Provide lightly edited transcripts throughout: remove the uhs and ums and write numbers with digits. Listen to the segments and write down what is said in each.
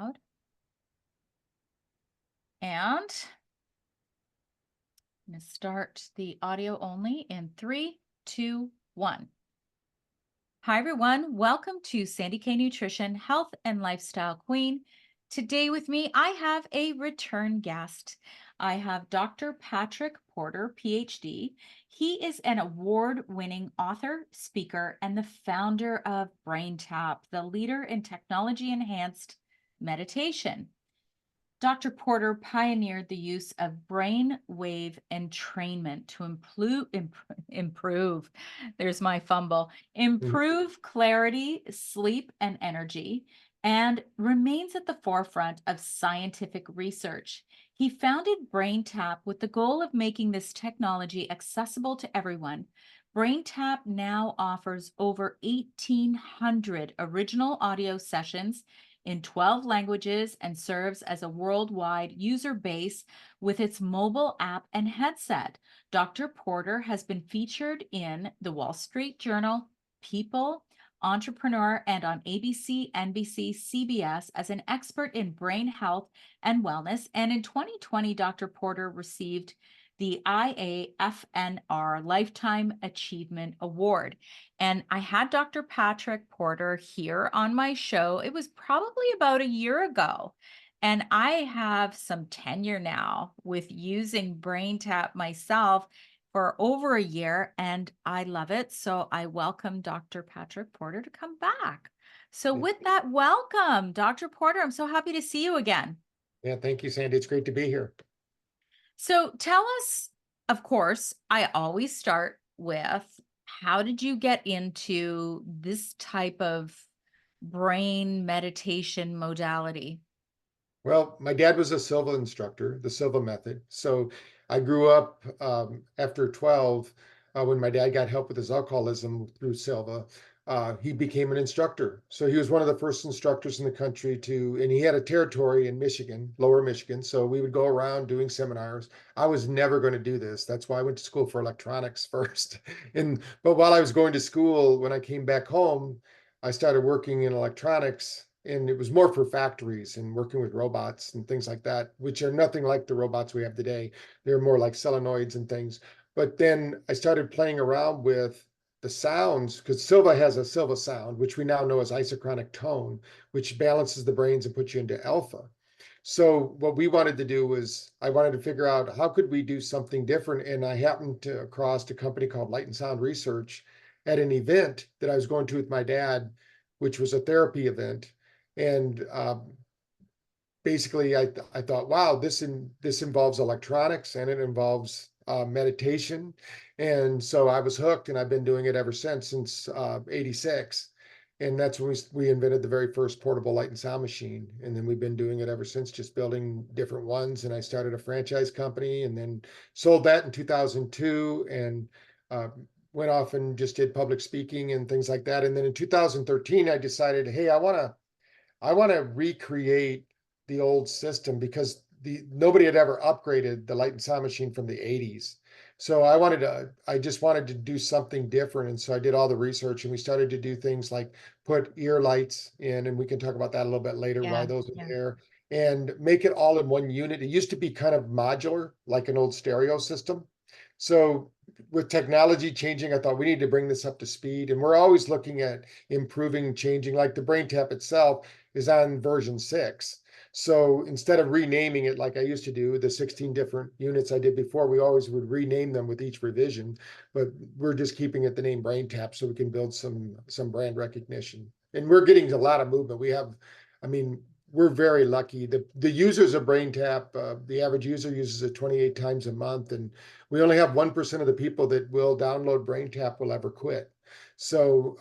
loud. And I'm going to start the audio only in 3, 2, 1. Hi, everyone. Welcome to Sandy K Nutrition, Health and Lifestyle Queen. Today with me, I have a return guest. I have Dr. Patrick Porter, PhD. He is an award-winning author, speaker, and the founder of BrainTap, the leader in technology-enhanced meditation. Dr. Porter pioneered the use of brainwave entrainment to improve, there's my fumble, improve clarity, sleep, and energy, and remains at the forefront of scientific research. He founded BrainTap with the goal of making this technology accessible to everyone. BrainTap now offers over 1,800 original audio sessions in 12 languages and serves as a worldwide user base with its mobile app and headset. Dr. Porter has been featured in the Wall Street Journal, People, Entrepreneur, and on ABC, NBC, CBS as an expert in brain health and wellness. And in 2020, Dr. Porter received the IAFNR Lifetime Achievement Award. And I had Dr. Patrick Porter here on my show. It was probably about a year ago. And I have some tenure now with using BrainTap myself for over a year, and I love it. So I welcome Dr. Patrick Porter to come back. So with that, welcome, Dr. Porter. I'm so happy to see you again. Yeah, thank you, Sandy. It's great to be here. So tell us, of course, I always start with, how did you get into this type of brain meditation modality? Well, my dad was a Silva instructor, the Silva Method. So I grew up after 12, when my dad got help with his alcoholism through Silva. He became an instructor. So he was one of the first instructors in the country and he had a territory in Michigan, lower Michigan. So we would go around doing seminars. I was never going to do this. That's why I went to school for electronics first. But while I was going to school, when I came back home, I started working in electronics, and it was more for factories and working with robots and things like that, which are nothing like the robots we have today. They're more like solenoids and things. But then I started playing around with the sounds, because Silva has a Silva sound, which we now know as isochronic tone, which balances the brains and puts you into alpha. So what we wanted to do was, I wanted to figure out how could we do something different. And I happened to across a company called Light and Sound Research at an event that I was going to with my dad, which was a therapy event. And basically, I thought, wow, this involves electronics and it involves meditation. And so I was hooked, and I've been doing it ever since 86. And that's when we invented the very first portable light and sound machine. And then we've been doing it ever since, just building different ones. And I started a franchise company and then sold that in 2002, and went off and just did public speaking and things like that. And then in 2013, I decided, hey, I want to recreate the old system, because nobody had ever upgraded the light and sound machine from the 80s. So I just wanted to do something different. And so I did all the research, and we started to do things like put ear lights in, and we can talk about that a little bit later, why those are there, and make it all in one unit. It used to be kind of modular, like an old stereo system. So with technology changing, I thought we need to bring this up to speed. And we're always looking at improving, changing, like the BrainTap itself is on version 6. So instead of renaming it like I used to do, the 16 different units I did before, we always would rename them with each revision. But we're just keeping it the name BrainTap so we can build some brand recognition. And we're getting a lot of movement. We're very lucky. The users of BrainTap, the average user uses it 28 times a month, and we only have 1% of the people that will download BrainTap will ever quit. So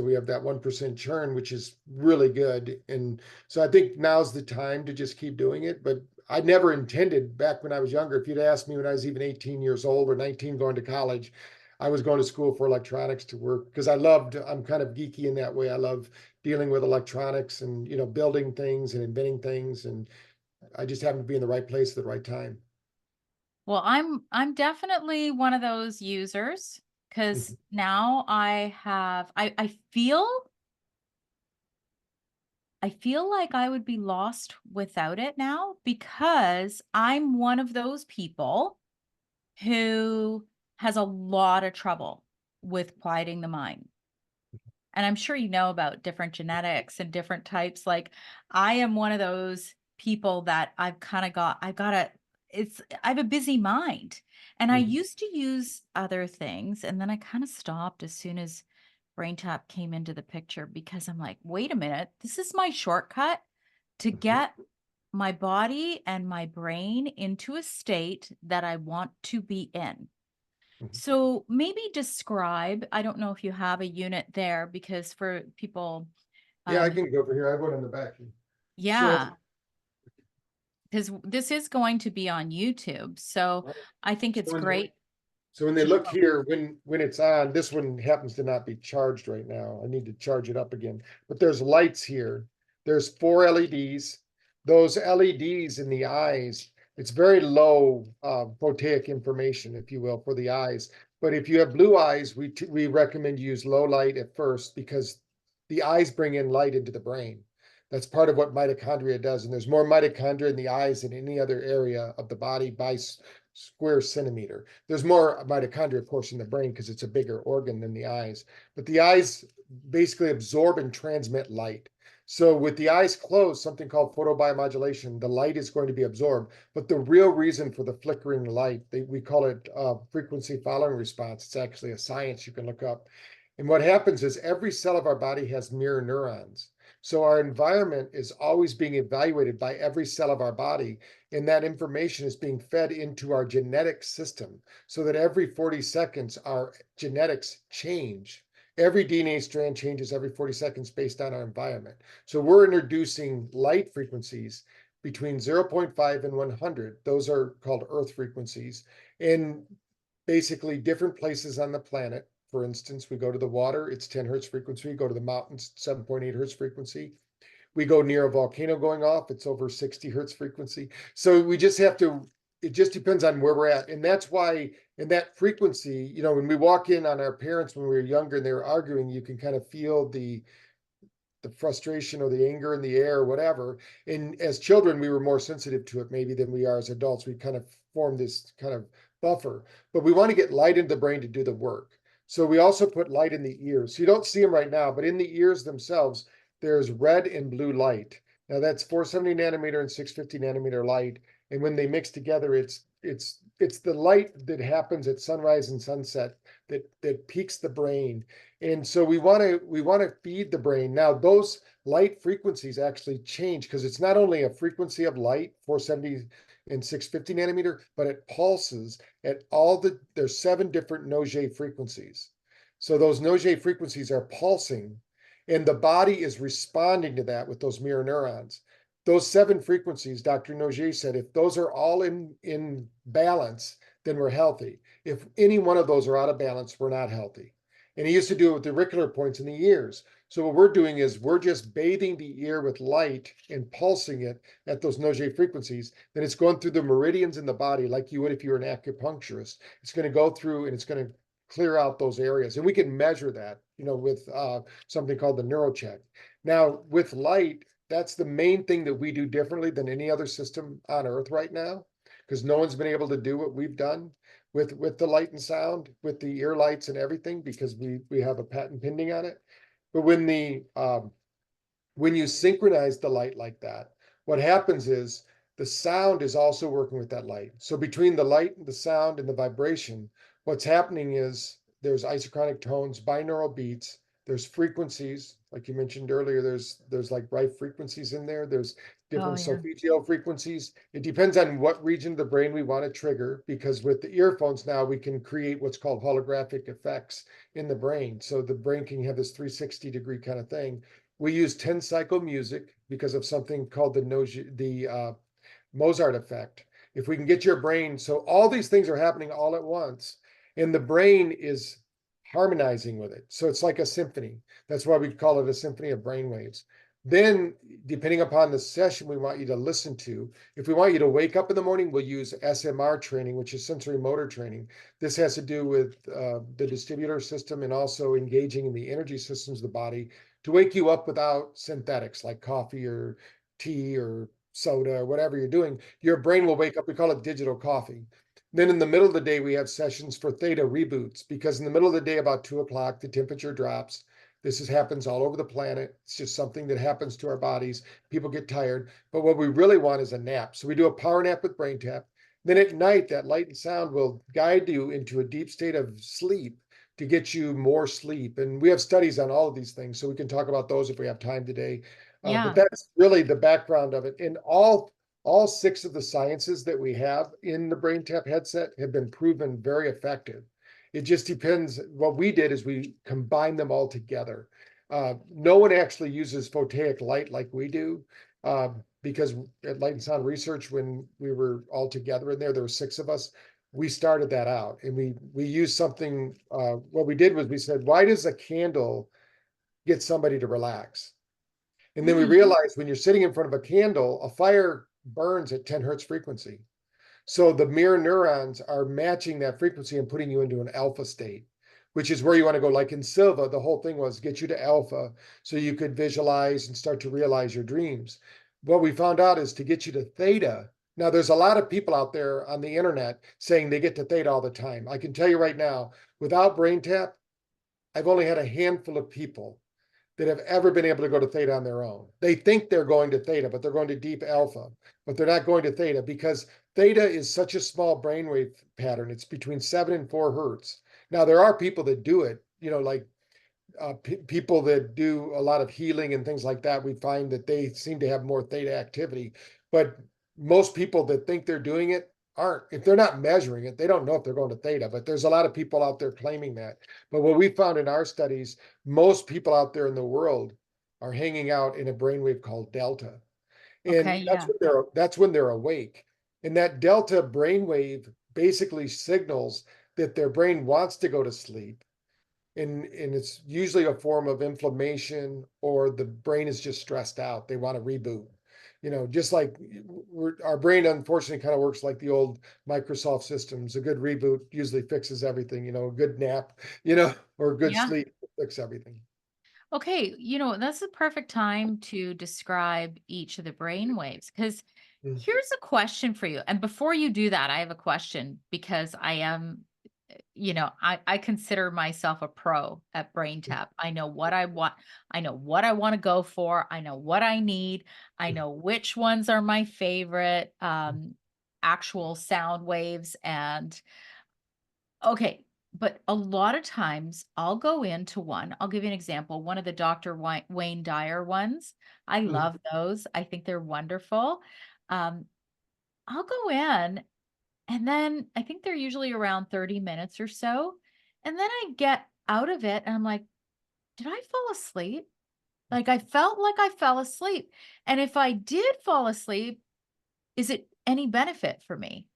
we have that 1% churn, which is really good. And so I think now's the time to just keep doing it. But I never intended, back when I was younger, if you'd asked me when I was even 18 years old or 19 going to college, I was going to school for electronics to work, because I'm kind of geeky in that way. I love dealing with electronics and, building things and inventing things. And I just happened to be in the right place at the right time. Well, I'm definitely one of those users, because now I feel I feel like I would be lost without it now because I'm one of those people who has a lot of trouble with quieting the mind. And I'm sure you know about different genetics and different types. Like I am one of those people that I have a busy mind. And I Mhm. used to use other things and then I kind of stopped as soon as BrainTap came into the picture because I'm like, wait a minute, this is my shortcut to Mhm. get my body and my brain into a state that I want to be in. Mhm. So maybe describe, I don't know if you have a unit there because for people, Yeah, I um, can go over here. I have one in the back. So, yeah, because this is going to be on YouTube. So I think so it's when great so when they to look show. here, when it's on, this one happens to not be charged right now. I need to charge it up again. But there's lights here. There's 4 LEDs. Those LEDs in the eyes, it's very low photic information, if you will, for the eyes. But if you have blue eyes, we recommend you use low light at first because the eyes bring in light into the brain. That's part of what mitochondria does. And there's more mitochondria in the eyes than any other area of the body by square centimeter. There's more mitochondria, of course, in the brain because it's a bigger organ than the eyes. But the eyes basically absorb and transmit light. So with the eyes closed, something called photobiomodulation, the light is going to be absorbed. But the real reason for the flickering light, we call it frequency following response. It's actually a science you can look up. And what happens is every cell of our body has mirror neurons. So our environment is always being evaluated by every cell of our body, and that information is being fed into our genetic system so that every 40 seconds our genetics change. Every DNA strand changes every 40 seconds based on our environment. So we're introducing light frequencies between 0.5 and 100. Those are called earth frequencies in basically different places on the planet. For instance, we go to the water, it's 10 hertz frequency. We go to the mountains, 7.8 hertz frequency. We go near a volcano going off, it's over 60 hertz frequency. So we just have to, it just depends on where we're at. And that's why in that frequency, when we walk in on our parents when we were younger and they were arguing, you can kind of feel the frustration or the anger in the air or whatever. And as children, we were more sensitive to it maybe than we are as adults. We kind of formed this kind of buffer, but we want to get light into the brain to do the work. So we also put light in the ears. So you don't see them right now, but in the ears themselves, there's red and blue light. Now that's 470 nanometer and 650 nanometer light. And when they mix together, it's the light that happens at sunrise and sunset that peaks the brain. And so we want to feed the brain. Now those light frequencies actually change because it's not only a frequency of light, 470 and 650 nanometer, but it pulses at there's 7 different Noget frequencies. So those Noget frequencies are pulsing and the body is responding to that with those mirror neurons. Those 7 frequencies, Dr. Noget said, if those are all in balance, then we're healthy. If any one of those are out of balance, we're not healthy. And he used to do it with the auricular points in the ears. So what we're doing is we're just bathing the ear with light and pulsing it at those Noget frequencies. Then it's going through the meridians in the body like you would if you were an acupuncturist. It's going to go through and it's going to clear out those areas. And we can measure that, with something called the neurocheck. Now, with light, that's the main thing that we do differently than any other system on Earth right now, because no one's been able to do what we've done with the light and sound, with the ear lights and everything, because we have a patent pending on it. But when you synchronize the light like that, what happens is the sound is also working with that light. So between the light and the sound and the vibration, what's happening is there's isochronic tones, binaural beats, there's frequencies, like you mentioned earlier, there's like bright frequencies in there, there's Oh, different yeah. solfeggio frequencies. It depends on what region of the brain we want to trigger, because with the earphones now we can create what's called holographic effects in the brain. So the brain can have this 360-degree kind of thing. We use 10 cycle music because of something called the Mozart effect. If we can get your brain, so all these things are happening all at once, and the brain is harmonizing with it. So it's like a symphony. That's why we call it a symphony of brainwaves. Then, depending upon the session we want you to listen to, if we want you to wake up in the morning, we'll use SMR training, which is sensory motor training. This has to do with the vestibular system and also engaging in the energy systems of the body. to wake you up without synthetics like coffee or tea or soda or whatever you're doing. Your brain will wake up. We call it digital coffee. Then in the middle of the day, we have sessions for theta reboots because in the middle of the day, about 2 o'clock, the temperature drops. Happens all over the planet. It's just something that happens to our bodies. People get tired. But what we really want is a nap. So we do a power nap with BrainTap. Then at night, that light and sound will guide you into a deep state of sleep to get you more sleep. And we have studies on all of these things, so we can talk about those if we have time today. But Yeah. that's really the background of it. And all 6 of the sciences that we have in the BrainTap headset have been proven very effective. It just depends. What we did is we combined them all together. No one actually uses photonic light like we do, because at Light and Sound Research, when we were all together in there were 6 of us. We started that out, and we used something. What we did was we said, why does a candle get somebody to relax? And then we Mm, realized when you're sitting in front of a candle, a fire burns at 10 hertz frequency. So the mirror neurons are matching that frequency and putting you into an alpha state, which is where you want to go. Like in Silva, the whole thing was get you to alpha so you could visualize and start to realize your dreams. What we found out is to get you to theta. Now, there's a lot of people out there on the internet saying they get to theta all the time. I can tell you right now, without BrainTap, I've only had a handful of people that have ever been able to go to theta on their own. They think they're going to theta, but they're going to deep alpha, but they're not going to theta because theta is such a small brainwave pattern. It's between 7 and 4 hertz. Now, there are people that do it, like people that do a lot of healing and things like that. We find that they seem to have more theta activity, but most people that think they're doing it aren't. If they're not measuring it, they don't know if they're going to theta, but there's a lot of people out there claiming that. But what we found in our studies, most people out there in the world are hanging out in a brainwave called delta. okay. And Yeah. that's when they're awake. And that delta brainwave basically signals that their brain wants to go to sleep, and it's usually a form of inflammation, or the brain is just stressed out. They want to reboot. Just like our brain, unfortunately, kind of works like the old Microsoft systems. A good reboot usually fixes everything. A good nap, or a good Yeah. sleep fix everything. Okay, that's the perfect time to describe each of the brain waves because Mm. here's a question for you. And before you do that, I have a question because I am, I consider myself a pro at BrainTap. I know what I want. I know what I want to go for. I know what I need. I know which ones are my favorite actual sound waves. And okay, but a lot of times I'll go into one. I'll give you an example. One of the Dr. Wayne Dyer ones. I Mhm. love those. I think they're wonderful. Um, I'll go in and then I think they're usually around 30 minutes or so. And then I get out of it and I'm like, did I fall asleep? Like I felt like I fell asleep. And if I did fall asleep, is it any benefit for me?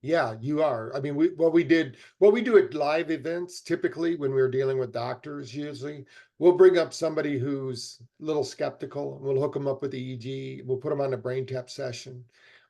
Yeah, you are. I mean, what we do at live events, typically when we're dealing with doctors, usually we'll bring up somebody who's a little skeptical. We'll hook them up with EEG. We'll put them on a brain tap session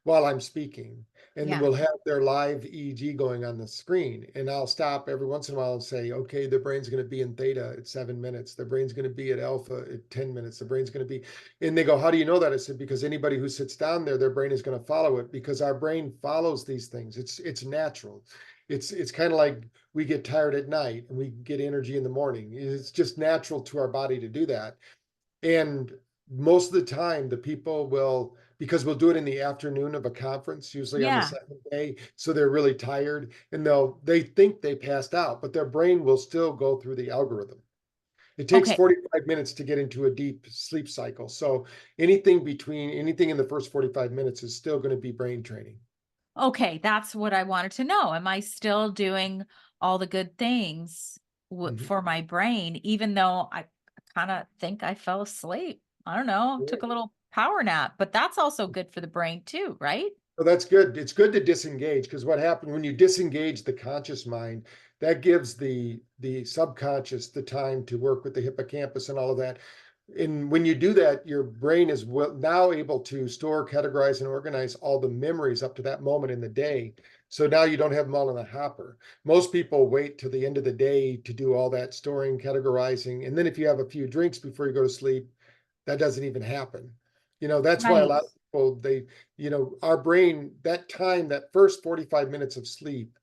while I'm speaking. And then Yeah. we'll have their live EEG going on the screen. And I'll stop every once in a while and say, okay, the brain's going to be in theta at 7 minutes. The brain's going to be at alpha at 10 minutes. The brain's going to be, and they go, how do you know that? I said, because anybody who sits down there, their brain is going to follow it, because our brain follows these things. It's natural. It's kind of like we get tired at night and we get energy in the morning. It's just natural to our body to do that. And most of the time, the people will, because we'll do it in the afternoon of a conference, usually on the Yeah. second day. So they're really tired and they think they passed out, but their brain will still go through the algorithm. It takes Okay. 45 minutes to get into a deep sleep cycle. So anything in the first 45 minutes is still going to be brain training. Okay, that's what I wanted to know. Am I still doing all the good things Mhm. for my brain, even though I kind of think I fell asleep? I don't know, Yeah. took a little power nap, but that's also good for the brain too, right? Well, that's good. It's good to disengage, because what happens when you disengage the conscious mind, that gives the subconscious the time to work with the hippocampus and all of that. And when you do that, your brain is now able to store, categorize, and organize all the memories up to that moment in the day. So now you don't have them all in the hopper. Most people wait till the end of the day to do all that storing, categorizing. And then if you have a few drinks before you go to sleep, that doesn't even happen. That's why a Right. lot of people, our brain, that time, that first 45 minutes of sleep,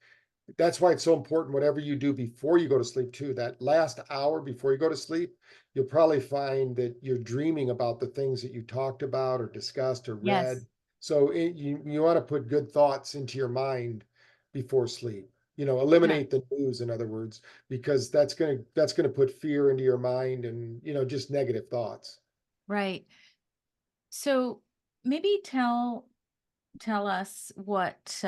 that's why it's so important, whatever you do before you go to sleep too, that last hour before you go to sleep, you'll probably find that you're dreaming about the things that you talked about or discussed or Yes. read. So you want to put good thoughts into your mind before sleep. Yeah. Eliminate the news, in other words, because that's gonna put fear into your mind and just negative thoughts. Right. So maybe tell us what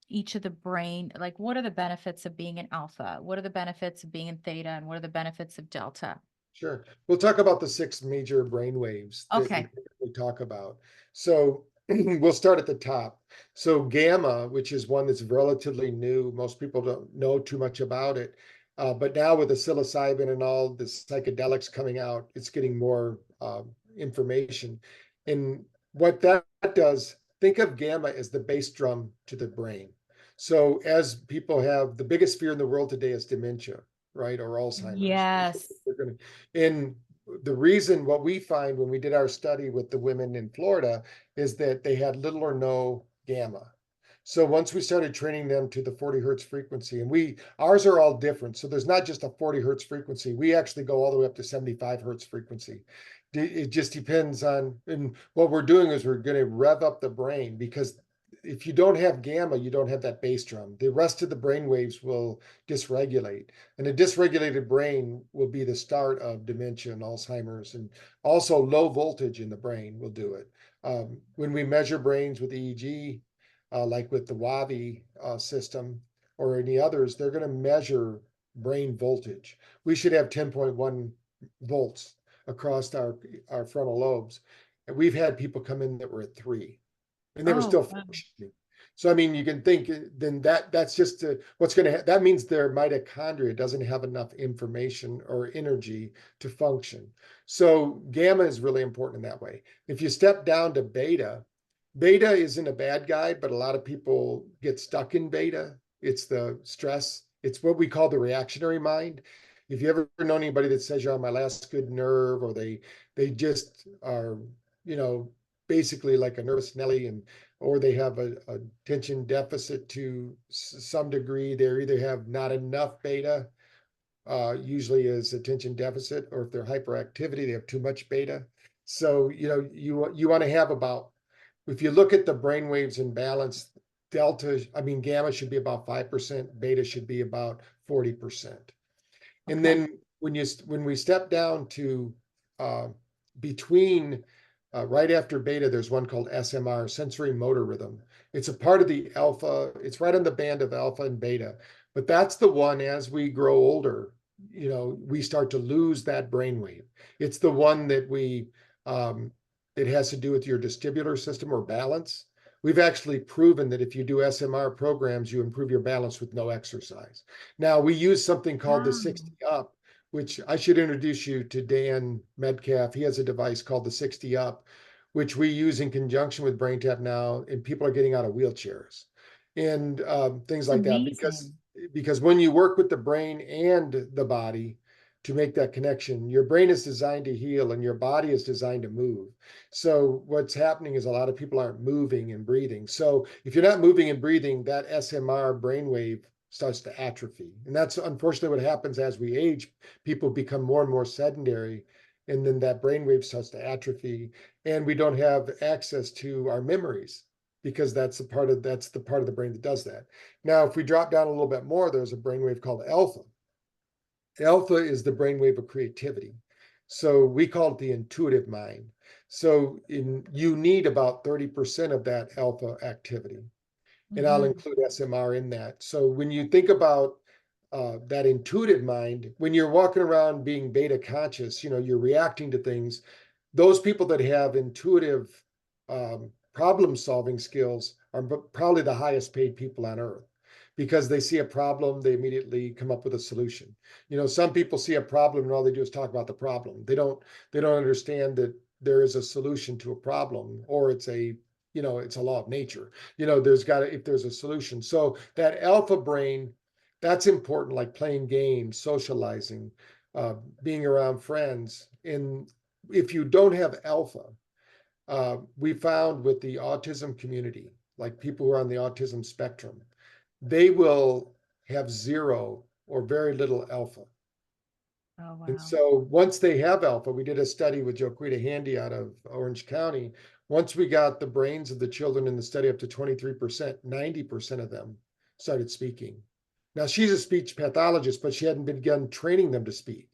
each of the brain, like what are the benefits of being in alpha? What are the benefits of being in theta? And what are the benefits of delta? Sure. We'll talk about the six major brain waves that we Okay. typically talk about. So we'll start at the top. So gamma, which is one that's relatively new, most people don't know too much about it. But now with the psilocybin and all the psychedelics coming out, it's getting more information. And what that does, think of gamma as the bass drum to the brain. So as people have, the biggest fear in the world today is dementia, right? Or Alzheimer's. Yes. They're going to, and the reason, what we find when we did our study with the women in Florida, is that they had little or no gamma. So once we started training them to the 40 hertz frequency, and ours are all different. So there's not just a 40 hertz frequency. We actually go all the way up to 75 hertz frequency. It just depends on, and what we're doing is we're going to rev up the brain, because if you don't have gamma, you don't have that bass drum. The rest of the brain waves will dysregulate. And a dysregulated brain will be the start of dementia and Alzheimer's, and also low voltage in the brain will do it. When we measure brains with EEG, like with the WAVI system or any others, they're going to measure brain voltage. We should have 10.1 volts across our frontal lobes. And we've had people come in that were at 3, and they were Oh, still wow. functioning. So I mean, you can think then that's just what's going to that means their mitochondria doesn't have enough information or energy to function. So gamma is really important in that way. If you step down to beta, beta isn't a bad guy, but a lot of people get stuck in beta. It's the stress. It's what we call the reactionary mind. If you ever know anybody that says you're on my last good nerve, or they just are, you know, basically like a nervous Nelly, and or they have a attention deficit to some degree. They either have not enough beta, usually is attention deficit, or if they're hyperactivity, they have too much beta. So you want to have about, if you look at the brain waves in balance, gamma should be about 5%, beta should be about 40%. And Okay. then when we step down to uh, between right after beta, there's one called SMR, sensory motor rhythm. It's a part of the alpha. It's right on the band of alpha and beta, but that's the one, as we grow older, we start to lose that brainwave. It's the one that it has to do with your vestibular system or balance. We've actually proven that if you do SMR programs, you improve your balance with no exercise. Now, we use something called the Wow. 60 up, which I should introduce you to Dan Metcalf. He has a device called the 60 up, which we use in conjunction with BrainTap now, and people are getting out of wheelchairs and things It's like that, because amazing. when you work with the brain and the body to make that connection, your brain is designed to heal and your body is designed to move. So what's happening is a lot of people aren't moving and breathing. So if you're not moving and breathing, that SMR brainwave starts to atrophy. And that's unfortunately what happens as we age. People become more and more sedentary, and then that brainwave starts to atrophy, and we don't have access to our memories, because that's the part of the brain that does that. Now, if we drop down a little bit more, there's a brainwave called alpha. Alpha is the brainwave of creativity. So we call it the intuitive mind. So you need about 30% of that alpha activity. And I'll Hmm. include SMR in that. So when you think about that intuitive mind, when you're walking around being beta conscious, you're reacting to things. Those people that have intuitive problem solving skills are probably the highest paid people on earth, because they see a problem, they immediately come up with a solution. Some people see a problem and all they do is talk about the problem. They don't understand that there is a solution to a problem, or it's a law of nature. If there's a solution. So that alpha brain, that's important, like playing games, socializing, being around friends. And if you don't have alpha, we found with the autism community, like people who are on the autism spectrum, they will have zero or very little alpha. Oh, And wow. so once they have alpha, we did a study with Joquita Handy out of Orange County. Once we got the brains of the children in the study up to 23%, 90% of them started speaking. Now, she's a speech pathologist, but she hadn't begun training them to speak.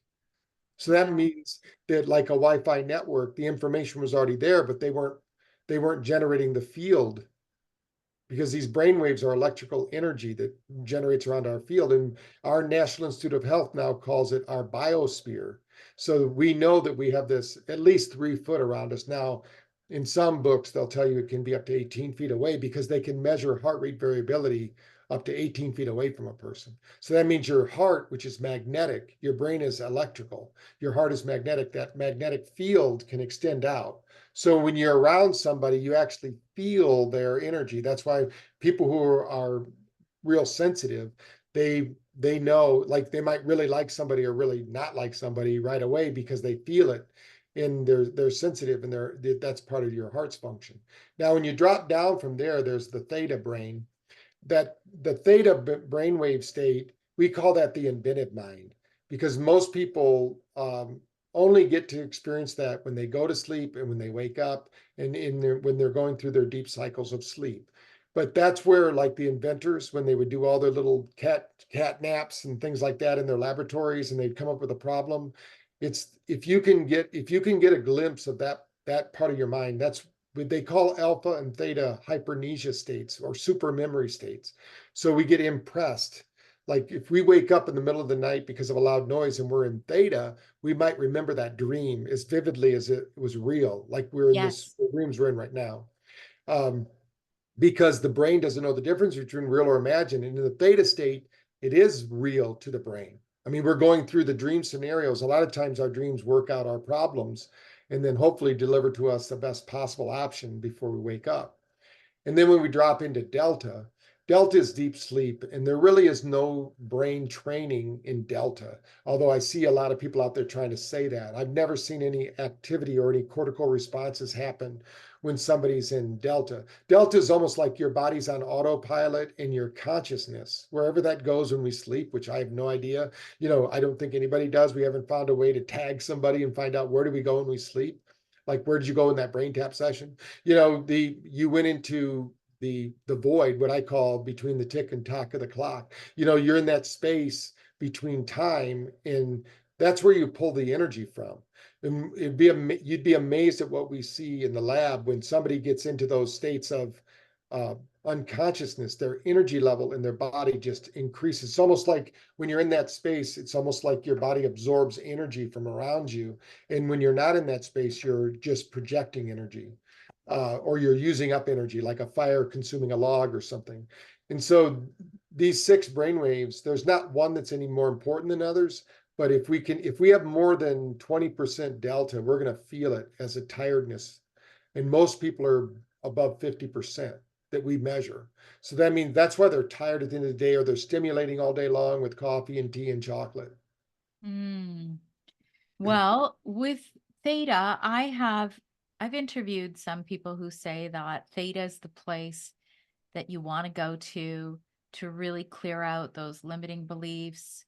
So that Yeah. means that, like a Wi-Fi network, the information was already there, but they weren't generating the field, because these brain waves are electrical energy that generates around our field. And our National Institute of Health now calls it our biosphere. So we know that we have this at least 3 foot around us. Now, in some books, they'll tell you it can be up to 18 feet away, because they can measure heart rate variability up to 18 feet away from a person. So that means your heart, which is magnetic, your brain is electrical, your heart is magnetic, that magnetic field can extend out. So when you're around somebody, you actually feel their energy. That's why people who are real sensitive, they know, like, they might really like somebody or really not like somebody right away, because they feel it, and they're sensitive, and that's part of your heart's function. Now, when you drop down from there, there's the theta brain. That the theta brainwave state, we call that the inventive mind, because most people only get to experience that when they go to sleep and when they wake up, and when they're going through their deep cycles of sleep. But that's where, like, the inventors, when they would do all their little cat naps and things like that in their laboratories, and they'd come up with a problem. It's if you can get a glimpse of that part of your mind, that's what they call alpha and theta hypermnesia states, or super memory states. So we get impressed. Like, if we wake up in the middle of the night because of a loud noise and we're in theta, we might remember that dream as vividly as it was real, like we're in this Yes. dreams we're in right now. Um, because the brain doesn't know the difference between real or imagined. And in the theta state, it is real to the brain. I mean, we're going through the dream scenarios. A lot of times our dreams work out our problems and then hopefully deliver to us the best possible option before we wake up. And then when we drop into delta, delta is deep sleep, and there really is no brain training in delta. Although I see a lot of people out there trying to say that. I've never seen any activity or any cortical responses happen when somebody's in delta. Delta is almost like your body's on autopilot, and your consciousness, wherever that goes when we sleep, which I have no idea. I don't think anybody does. We haven't found a way to tag somebody and find out where do we go when we sleep. Like, where did you go in that BrainTap session? You went into the void, what I call between the tick and tock of the clock. You're in that space between time, and that's where you pull the energy from. And you'd be amazed at what we see in the lab when somebody gets into those states of unconsciousness. Their energy level in their body just increases. It's almost like when you're in that space, it's almost like your body absorbs energy from around you. And when you're not in that space, you're just projecting energy, or you're using up energy, like a fire consuming a log or something. And so these 6 brainwaves, there's not one that's any more important than others. But if we have more than 20% delta, we're going to feel it as a tiredness. And most people are above 50% that we measure. So that means that's why they're tired at the end of the day, or they're stimulating all day long with coffee and tea and chocolate. Mm. Well, with theta, I've interviewed some people who say that theta is the place that you want to go to really clear out those limiting beliefs,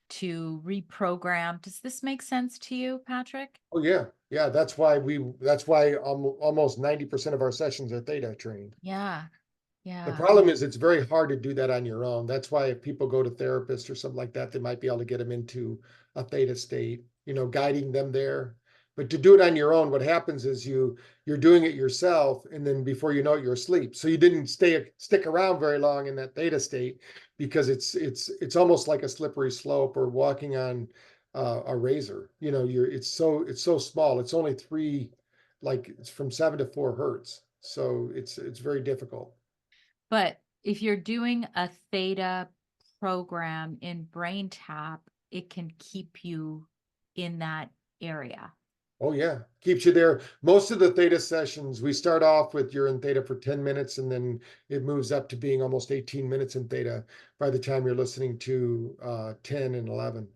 to reprogram. Does this make sense to you, Patrick? Oh yeah. Yeah. That's why almost 90% of our sessions are theta training. Yeah. The Yeah. problem is it's very hard to do that on your own. That's why if people go to therapists or something like that, they might be able to get them into a theta state, guiding them there. But to do it on your own, what happens is you're doing it yourself, and then before you know it, you're asleep. So you didn't stick around very long in that theta state, because it's almost like a slippery slope, or walking on a razor. It's so small. It's only it's from 7 to 4 hertz. So it's very difficult. But if you're doing a theta program in BrainTap, it can keep you in that area. Oh yeah, keeps you there. Most of the theta sessions, we start off with you're in theta for 10 minutes and then it moves up to being almost 18 minutes in theta by the time you're listening to 10 and 11.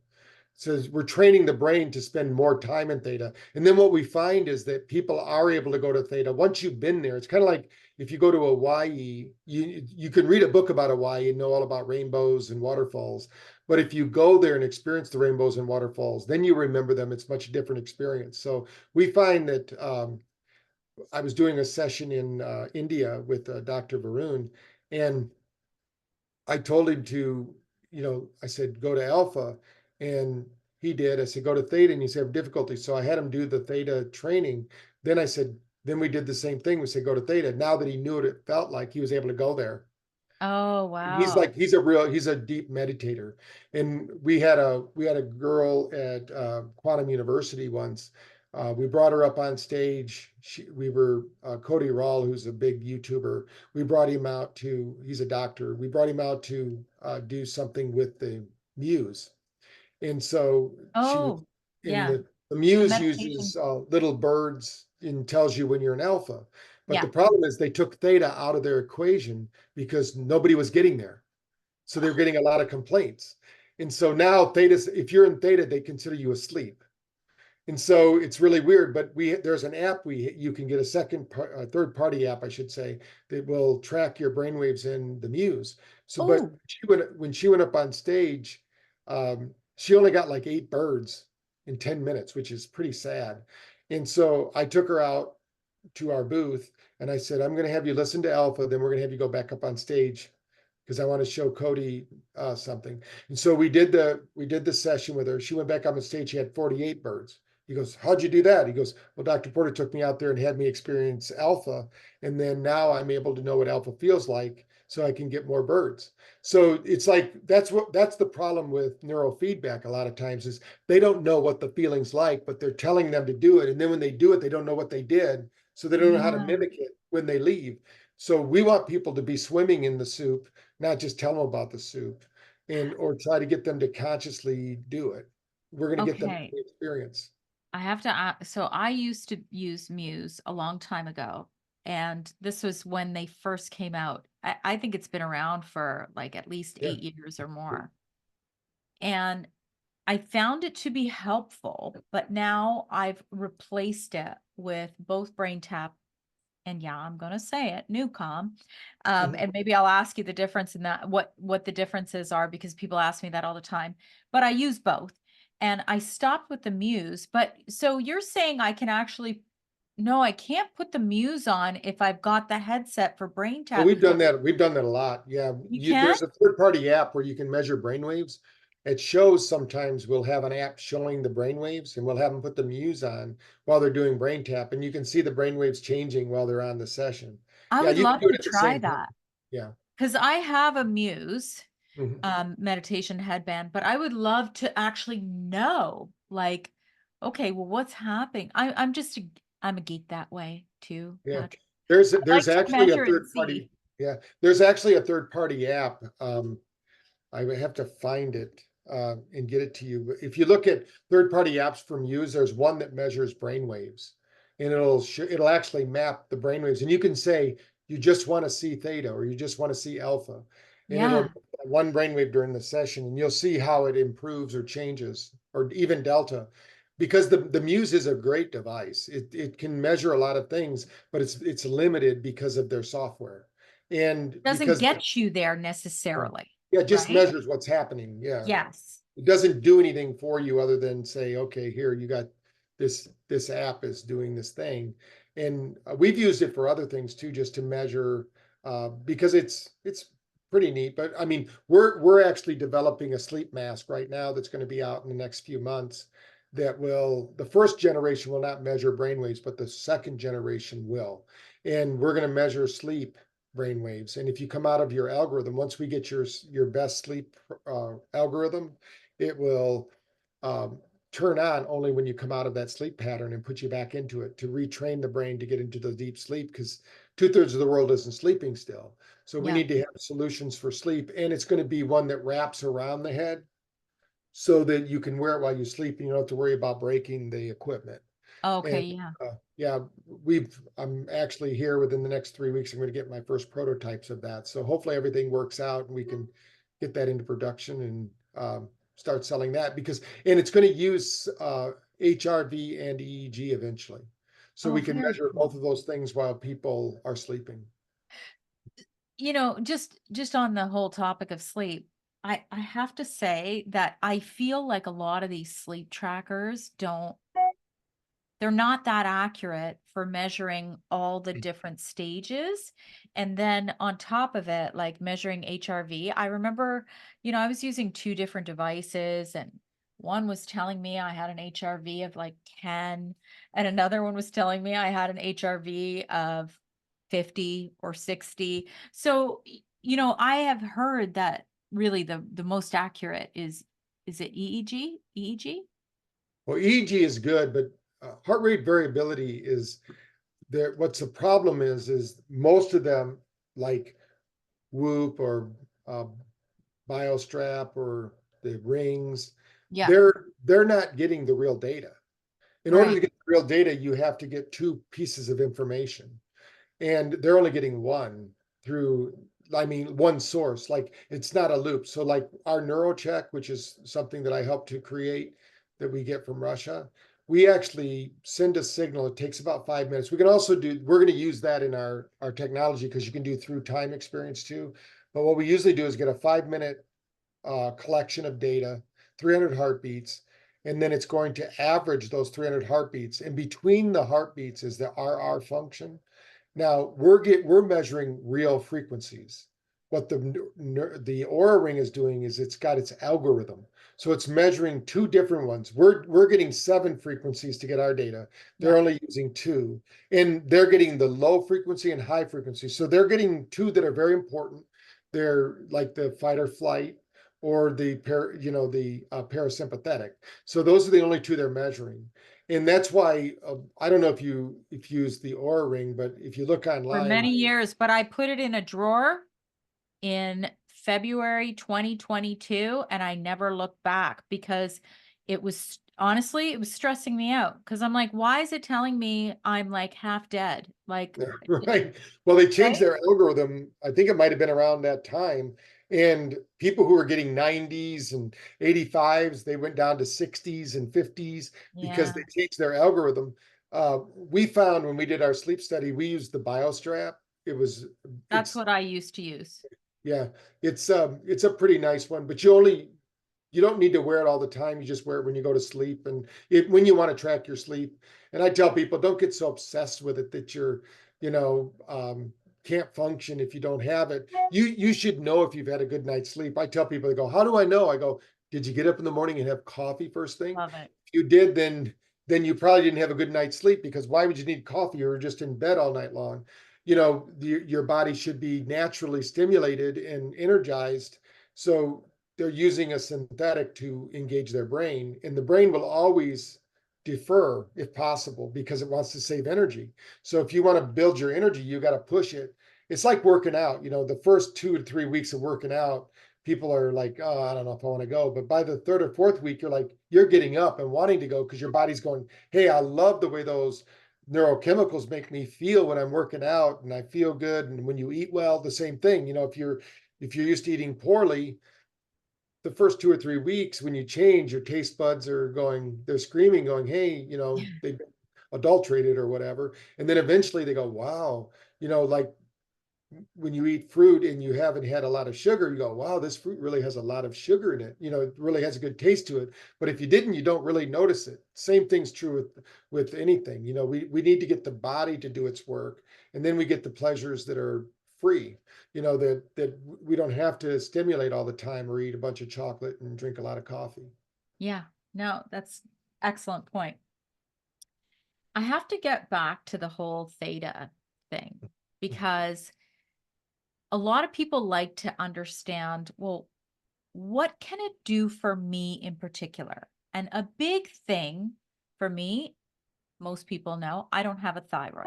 So we're training the brain to spend more time in theta. And then what we find is that people are able to go to theta once you've been there. It's kind of like if you go to Hawaii, you can read a book about Hawaii and know all about rainbows and waterfalls. But if you go there and experience the rainbows and waterfalls, then you remember them. It's much different experience. So we find that I was doing a session in India with Dr. Varun, and I told him to, I said, go to alpha. And he did. I said, go to theta. And he said, difficulty. So I had him do the theta training. Then I said, then we did the same thing. We said, go to theta. Now that he knew what it felt like, he was able to go there. Oh, He's wow. like, he's a deep meditator. And we had a girl at Quantum University once. We brought her up on stage. We were Cody Rawl, who's a big YouTuber. We brought him out to. He's a doctor. We brought him out to do something with the Muse, and so she was Oh, in yeah. the The Muse meditation. uses little birds and tells you when you're in alpha. But Yeah. the problem is they took theta out of their equation because nobody was getting there. So they were getting a lot of complaints. And so now theta, if you're in theta, they consider you asleep. And so it's really weird, but there's an app you can get third party app, I should say, that will track your brainwaves in the Muse. So, but Oh, when she went up on stage, she only got like 8 birds in 10 minutes, which is pretty sad. And so I took her out to our booth and I said, I'm going to have you listen to Alpha, then we're going to have you go back up on stage because I want to show Cody something. And so we did the session with her. She went back up on stage. She had 48 birds. He goes, how'd you do that? He goes, well, Dr. Porter took me out there and had me experience alpha. And then now I'm able to know what alpha feels like so I can get more birds. So it's like, that's the problem with neurofeedback a lot of times is they don't know what the feeling's like, but they're telling them to do it. And then when they do it, they don't know what they did. So they don't know how to yeah. mimic it when they leave. So we want people to be swimming in the soup, not just tell them about the soup or try to get them to consciously do it. We're going to get them Okay. the experience. I have to, so I used to use Muse a long time ago, and this was when they first came out. I think it's been around for like at least Yeah. 8 years or more. And I found it to be helpful, but now I've replaced it with both BrainTap and, yeah, I'm going to say it, Newcom. Mhm. And maybe I'll ask you the difference in that, what the differences are, because people ask me that all the time, but I use both. And I stopped with the Muse, but so you're saying I can actually, no, I can't put the Muse on if I've got the headset for Oh, BrainTap. we've done that. We've done that a lot. Yeah. You can? There's a third-party app where you can measure brainwaves. It shows sometimes we'll have an app showing the brainwaves and we'll have them put the Muse on while they're doing brain tap. And you can see the brainwaves changing while they're on the session. I Yeah, would you can love do it to at the try same time. that Yeah. because I have a Muse Mhm. meditation headband, but I would love to actually know, like, okay, well, what's happening? I'm a geek that way too, Yeah. Patrick. I There's like to actually a measure and third see. party. Yeah. There's actually a third party app. I would have to find it and get it to you. But if you look at third-party apps from Muse, there's one that measures brainwaves, and it'll actually map the brainwaves. And you can say you just want to see theta or you just want to see alpha, and it'll Yeah, one brainwave during the session, and you'll see how it improves or changes, or even delta. Because the Muse is a great device. It can measure a lot of things, but it's limited because of their software, and doesn't because get you there yeah. necessarily, Yeah, it just right? measures what's happening. Yeah. Yes. It doesn't do anything for you other than say, okay, here you got this app is doing this thing. And we've used it for other things too, just to measure because it's pretty neat. But I mean, we're actually developing a sleep mask right now that's going to be out in the next few months that the first generation will not measure brainwaves, but the second generation will. And we're going to measure sleep brainwaves. And if you come out of your algorithm, once we get your best sleep algorithm, it will turn on only when you come out of that sleep pattern and put you back into it to retrain the brain to get into the deep sleep, because 2/3 of the world isn't sleeping still. So we Yeah. need to have solutions for sleep, and it's going to be one that wraps around the head so that you can wear it while you sleep and you don't have to worry about breaking the equipment. Okay. And Yeah. yeah, I'm actually here within the next 3 weeks. I'm going to get my first prototypes of that. So hopefully everything works out and we can get that into production and start selling that, and it's going to use HRV and EEG eventually. So Oh, we can very measure both cool. of those things while people are sleeping. Just on the whole topic of sleep, I have to say that I feel like a lot of these sleep trackers they're not that accurate for measuring all the different stages. And then on top of it, like measuring HRV, I remember, I was using two different devices, and one was telling me I had an HRV of like 10, and another one was telling me I had an HRV of 50 or 60. So, I have heard that really the most accurate is it EEG? EEG? Well, EEG is good, but heart rate variability is there. What's the problem is most of them, like Whoop or uh, BioStrap or the rings, Yeah, they're not getting the real data. In order to right. get the real data, you have to get two pieces of information, and they're only getting one through, I mean, one source. Like it's not a loop. So like our NeuroCheck, which is something that I helped to create that we get from Russia, we actually send a signal. It takes about 5 minutes. We can also we're going to use that in our technology because you can do through time experience too. But what we usually do is get a 5 minute collection of data, 300 heartbeats, and then it's going to average those 300 heartbeats. And between the heartbeats is the RR function. Now we're measuring real frequencies. What the Aura Ring is doing is it's got its algorithm, so it's measuring two different ones. We're getting 7 frequencies to get our data. They're Yeah. only using 2, and they're getting the low frequency and high frequency. So they're getting two that are very important. They're like the fight or flight or the parasympathetic. So those are the only two they're measuring. And that's why I don't know if you use the Aura Ring, but if you look For online, many years, but I put it in a drawer in February 2022, and I never looked back because honestly, it was stressing me out because I'm like, why is it telling me I'm like half dead? Like, right? Well, they changed right? their algorithm. I think it might have been around that time. And people who were getting 90s and 85s, they went down to 60s and 50s because Yeah, they changed their algorithm. We found when we did our sleep study, we used the BioStrap. that's It's what I used to use. Yeah, it's a pretty nice one, but you don't need to wear it all the time. You just wear it when you go to sleep and when you want to track your sleep. And I tell people, don't get so obsessed with it that you know, can't function if you don't have it. You should know if you've had a good night's sleep. I tell people, they go, "How do I know?" I go, "Did you get up in the morning and have coffee first thing? Love it. If you did, then you probably didn't have a good night's sleep, because why would you need coffee? You were just in bed all night long. Your body should be naturally stimulated and energized. So they're using a synthetic to engage their brain, and the brain will always defer if possible because it wants to save energy. So if you want to build your energy, you got to push it. It's like working out. The first 2 to 3 weeks of working out, people are like, "Oh, I don't know if I want to go." But by the third or fourth week, you're getting up and wanting to go because your body's going, "Hey, I love the way those neurochemicals make me feel when I'm working out, and I feel good." And when you eat well, the same thing. If you're used to eating poorly, the first 2 or 3 weeks, when you change, your taste buds are going, they're screaming, going, "Hey, they've been adulterated or whatever." And then eventually they go, "Wow," like when you eat fruit and you haven't had a lot of sugar, you go, "Wow, this fruit really has a lot of sugar in it. It really has a good taste to it." But if you didn't, you don't really notice it. Same thing's true with anything. We need to get the body to do its work, and then we get the pleasures that are free. That we don't have to stimulate all the time or eat a bunch of chocolate and drink a lot of coffee. Yeah, no, that's excellent point. I have to get back to the whole theta thing because a lot of people like to understand, well, what can it do for me in particular? And a big thing for me, most people know, I don't have a thyroid.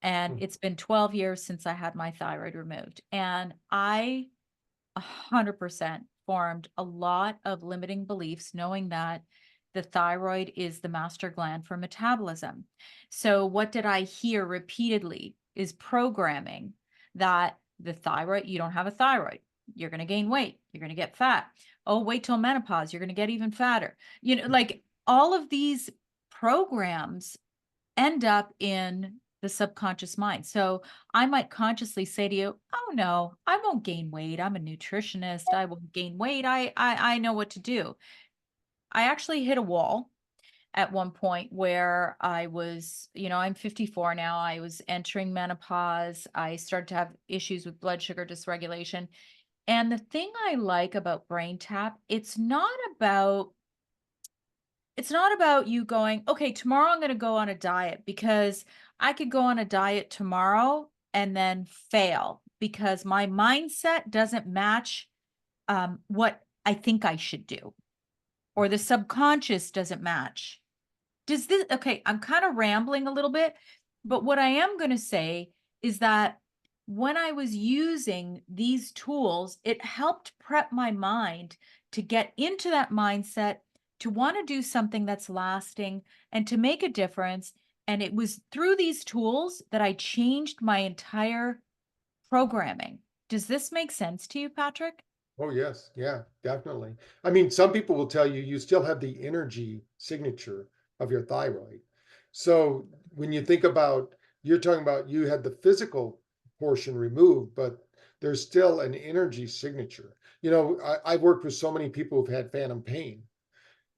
And Mm. it's been 12 years since I had my thyroid removed. And I 100% formed a lot of limiting beliefs, knowing that the thyroid is the master gland for metabolism. So, what did I hear repeatedly is programming that the thyroid, you don't have a thyroid, you're going to gain weight, you're going to get fat. Oh, wait till menopause, you're going to get even fatter. Like all of these programs end up in the subconscious mind. So I might consciously say to you, "Oh no, I won't gain weight. I'm a nutritionist. I won't gain weight. I know what to do." I actually hit a wall at one point where I was, I'm 54 now. I was entering menopause. I started to have issues with blood sugar dysregulation. And the thing I like about BrainTap, it's not about you going, okay, tomorrow I'm going to go on a diet, because I could go on a diet tomorrow and then fail because my mindset doesn't match what I think I should do, or the subconscious doesn't match. Okay, I'm kind of rambling a little bit, but what I am going to say is that when I was using these tools, it helped prep my mind to get into that mindset, to want to do something that's lasting and to make a difference. And it was through these tools that I changed my entire programming. Does this make sense to you, Patrick? Oh, yes. Yeah, definitely. I mean, some people will tell you you still have the energy signature of your thyroid. So when you think about, you're talking about you had the physical portion removed, but there's still an energy signature. I've worked with so many people who've had phantom pain,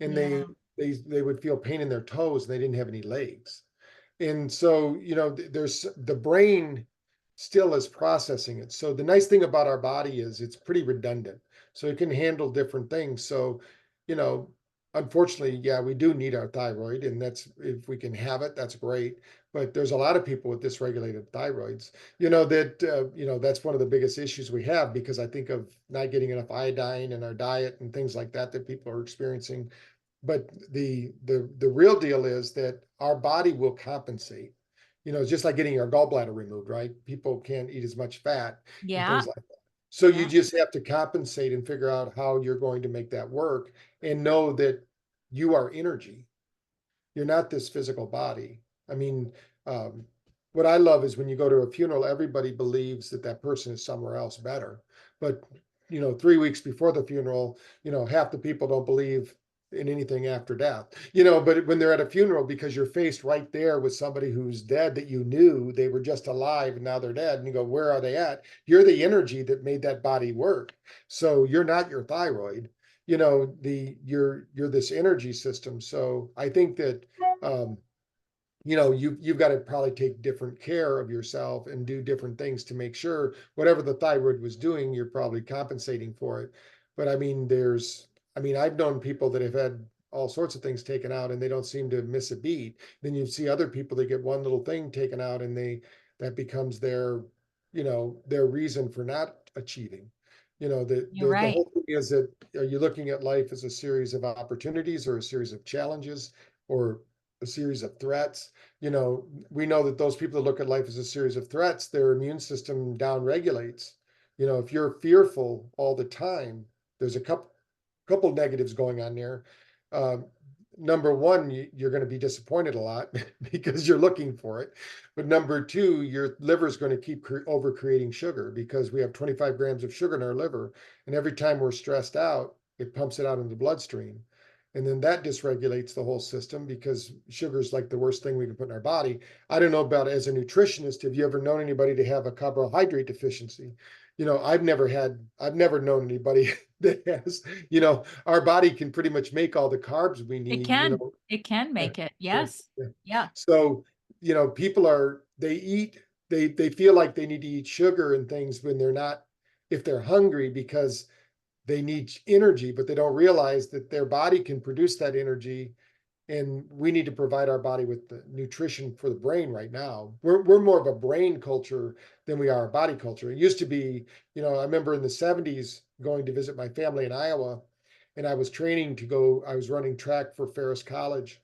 and Yeah. they would feel pain in their toes and they didn't have any legs. And so, there's the brain still is processing it. So the nice thing about our body is it's pretty redundant. So it can handle different things. So, you know, unfortunately, yeah, we do need our thyroid, and that's, if we can have it, that's great. But there's a lot of people with dysregulated thyroids, that's one of the biggest issues we have, because I think of not getting enough iodine in our diet and things like that that people are experiencing. But the real deal is that our body will compensate. It's just like getting your gallbladder removed, right? People can't eat as much fat and Yeah. things like that. So you Yeah. just have to compensate and figure out how you're going to make that work, and know that you are energy. You're not this physical body. I mean, um, what I love is when you go to a funeral, everybody believes that that person is somewhere else better. But, 3 weeks before the funeral, half the people don't believe in anything after death, but when they're at a funeral, because you're faced right there with somebody who's dead, that you knew they were just alive and now they're dead, and you go, where are they at? You're the energy that made that body work. So you're not your thyroid. You're this energy system. So I think that um, you've got to probably take different care of yourself and do different things to make sure whatever the thyroid was doing, you're probably compensating for it. But I've known people that have had all sorts of things taken out and they don't seem to miss a beat. Then you see other people that get one little thing taken out, and that becomes their reason for not achieving. You're The right. whole thing is that, are you looking at life as a series of opportunities or a series of challenges or a series of threats? We know that those people that look at life as a series of threats, their immune system down regulates. If you're fearful all the time, there's a couple negatives going on there. Um, Number one, you're going to be disappointed a lot because you're looking for it. But number two, your liver is going to keep over creating sugar, because we have 25 grams of sugar in our liver. And every time we're stressed out, it pumps it out in the bloodstream. And then that dysregulates the whole system, because sugar is like the worst thing we can put in our body. I don't know about, as a nutritionist, have you ever known anybody to have a carbohydrate deficiency? I've never known anybody that has, our body can pretty much make all the carbs we It need, can. It can Yeah, make it. yeah, Yes. yeah. Yeah. So, people they feel like they need to eat sugar and things when they're not, if they're hungry, because they need energy, but they don't realize that their body can produce that energy. And we need to provide our body with the nutrition for the brain right now. We're more of a brain culture than we are a body culture. It used to be, I remember in the 70s going to visit my family in Iowa, and I was training to go, I was running track for Ferris College.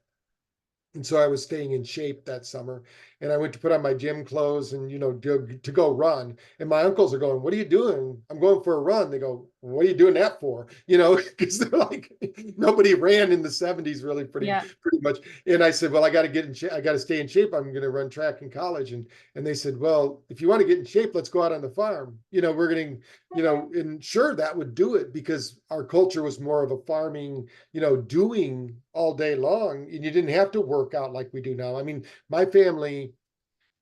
And so I was staying in shape that summer, and I went to put on my gym clothes and, to go run. And my uncles are going, "What are you doing?" "I'm going for a run." They go, "What are you doing that for?" Because they're like, nobody ran in the 70s really Yeah. pretty much. And I said, "Well, I got to get in shape. I got to stay in shape. I'm going to run track in college." And they said, "Well, if you want to get in shape, let's go out on the farm. We're getting, and sure, that would do it because our culture was more of a farming, doing all day long, and you didn't have to work out like we do now. I mean, my family,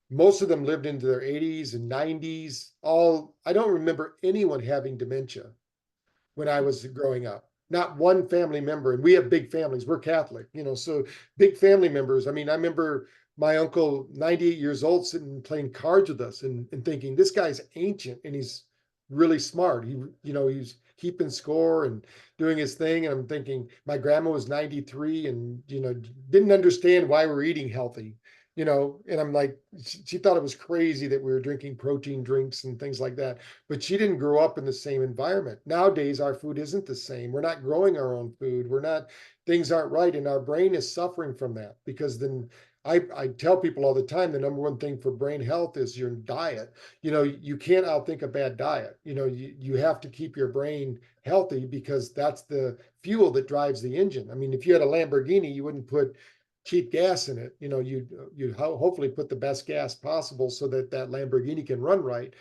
most of them lived into their 80s and 90s. I don't remember anyone having dementia when I was growing up. Not one family member, and we have big families. We're Catholic, so big family members. I mean, I remember my uncle, 98 years old, sitting playing cards with us and thinking, this guy's ancient and he's really smart. He's keeping score and doing his thing. And I'm thinking, my grandma was 93 and, didn't understand why we're eating healthy, and I'm like, she thought it was crazy that we were drinking protein drinks and things like that. But she didn't grow up in the same environment. Nowadays, our food isn't the same. We're not growing our own food. Things aren't right. And our brain is suffering from that because then I tell people all the time, the number one thing for brain health is your diet. You can't outthink a bad diet. You have to keep your brain healthy because that's the fuel that drives the engine. I mean, if you had a Lamborghini, you wouldn't put cheap gas in it. You'd hopefully put the best gas possible so that Lamborghini can run right.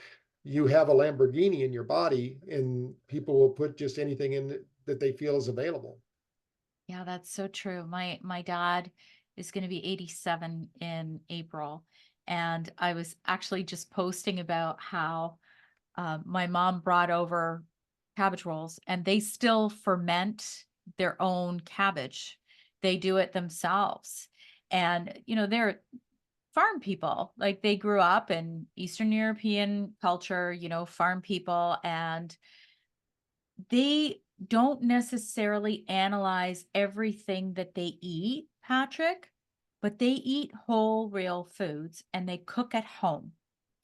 You have a Lamborghini in your body, and people will put just anything in that they feel is available. Yeah, that's so true. My dad is going to be 87 in April, and I was actually just posting about how my mom brought over cabbage rolls, and they still ferment their own cabbage. They do it themselves, and they're farm people. Like they grew up in Eastern European culture, farm people, and they don't necessarily analyze everything that they eat, Patrick, but they eat whole, real foods and they cook at home.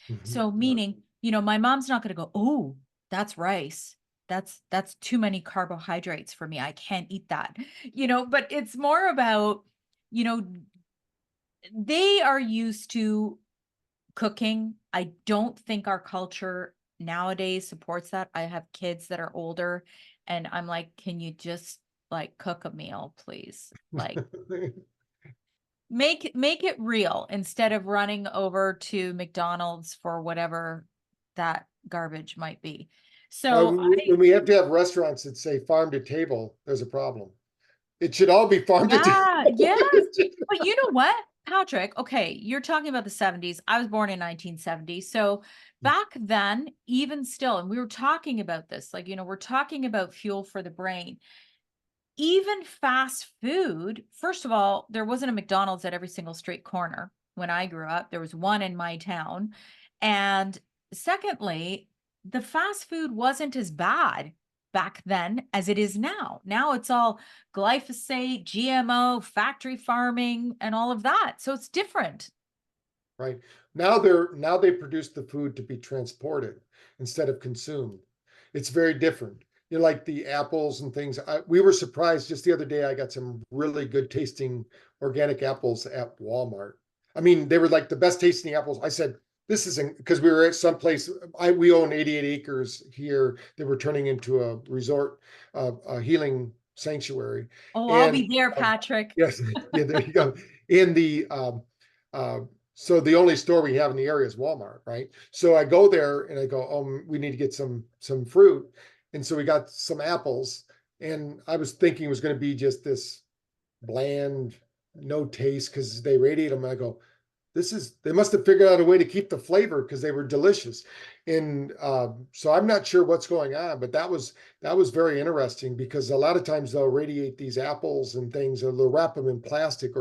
Mhm. So meaning, my mom's not going to go, "Oh, that's rice. That's too many carbohydrates for me. I can't eat that." But it's more about, you know, they are used to cooking. I don't think our culture nowadays supports that. I have kids that are older and I'm like, "Can you just like cook a meal, please? Like make it real instead of running over to McDonald's for whatever that garbage might be." So When we have to have restaurants that say farm to table, there's a problem. It should all be farm to yeah, table. yes. But you know what, Patrick? Okay, you're talking about the 70s. I was born in 1970. So back then, even still, and we were talking about this, like, we're talking about fuel for the brain. Even fast food, first of all, there wasn't a McDonald's at every single street corner when I grew up. There was one in my town. And secondly, the fast food wasn't as bad back then as it is now. Now it's all glyphosate, GMO, factory farming, and all of that. So it's different. Right. Now they produce the food to be transported instead of consumed. It's very different. Like the apples and things. We were surprised just the other day. I got some really good tasting organic apples at Walmart. I mean, they were like the best tasting apples. I said, this isn't because we were at some place. We own 88 acres here that we're turning into a resort, a healing sanctuary. Oh, I'll And be there, Patrick. yes, yeah, there you go. In the uh, so the only store we have in the area is Walmart, right? So I go there and I go, "Oh, we need to get some fruit." And so we got some apples, and I was thinking it was going to be just this bland, no taste because they radiate them. And I go, they must have figured out a way to keep the flavor because they were delicious. And so I'm not sure what's going on, but that was very interesting because a lot of times they'll radiate these apples and things, or they'll wrap them in plastic,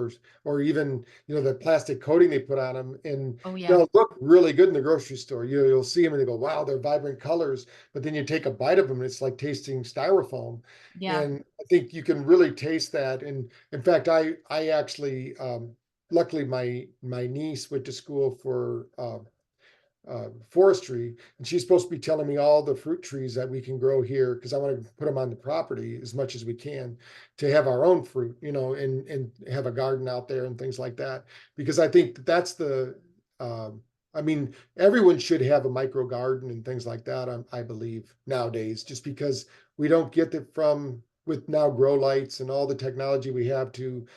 or even the plastic coating they put on them, and Oh, yeah. they'll look really good in the grocery store. You'll see them and they go, "Wow, they're vibrant colors," but then you take a bite of them and it's like tasting styrofoam. Yeah. And I think you can really taste that. And in fact, I actually luckily my niece went to school for forestry, and she's supposed to be telling me all the fruit trees that we can grow here because I want to put them on the property as much as we can to have our own fruit, and have a garden out there and things like that. Because I think that's I mean, everyone should have a micro garden and things like that, I believe, nowadays, just because we don't get it with now grow lights and all the technology we have to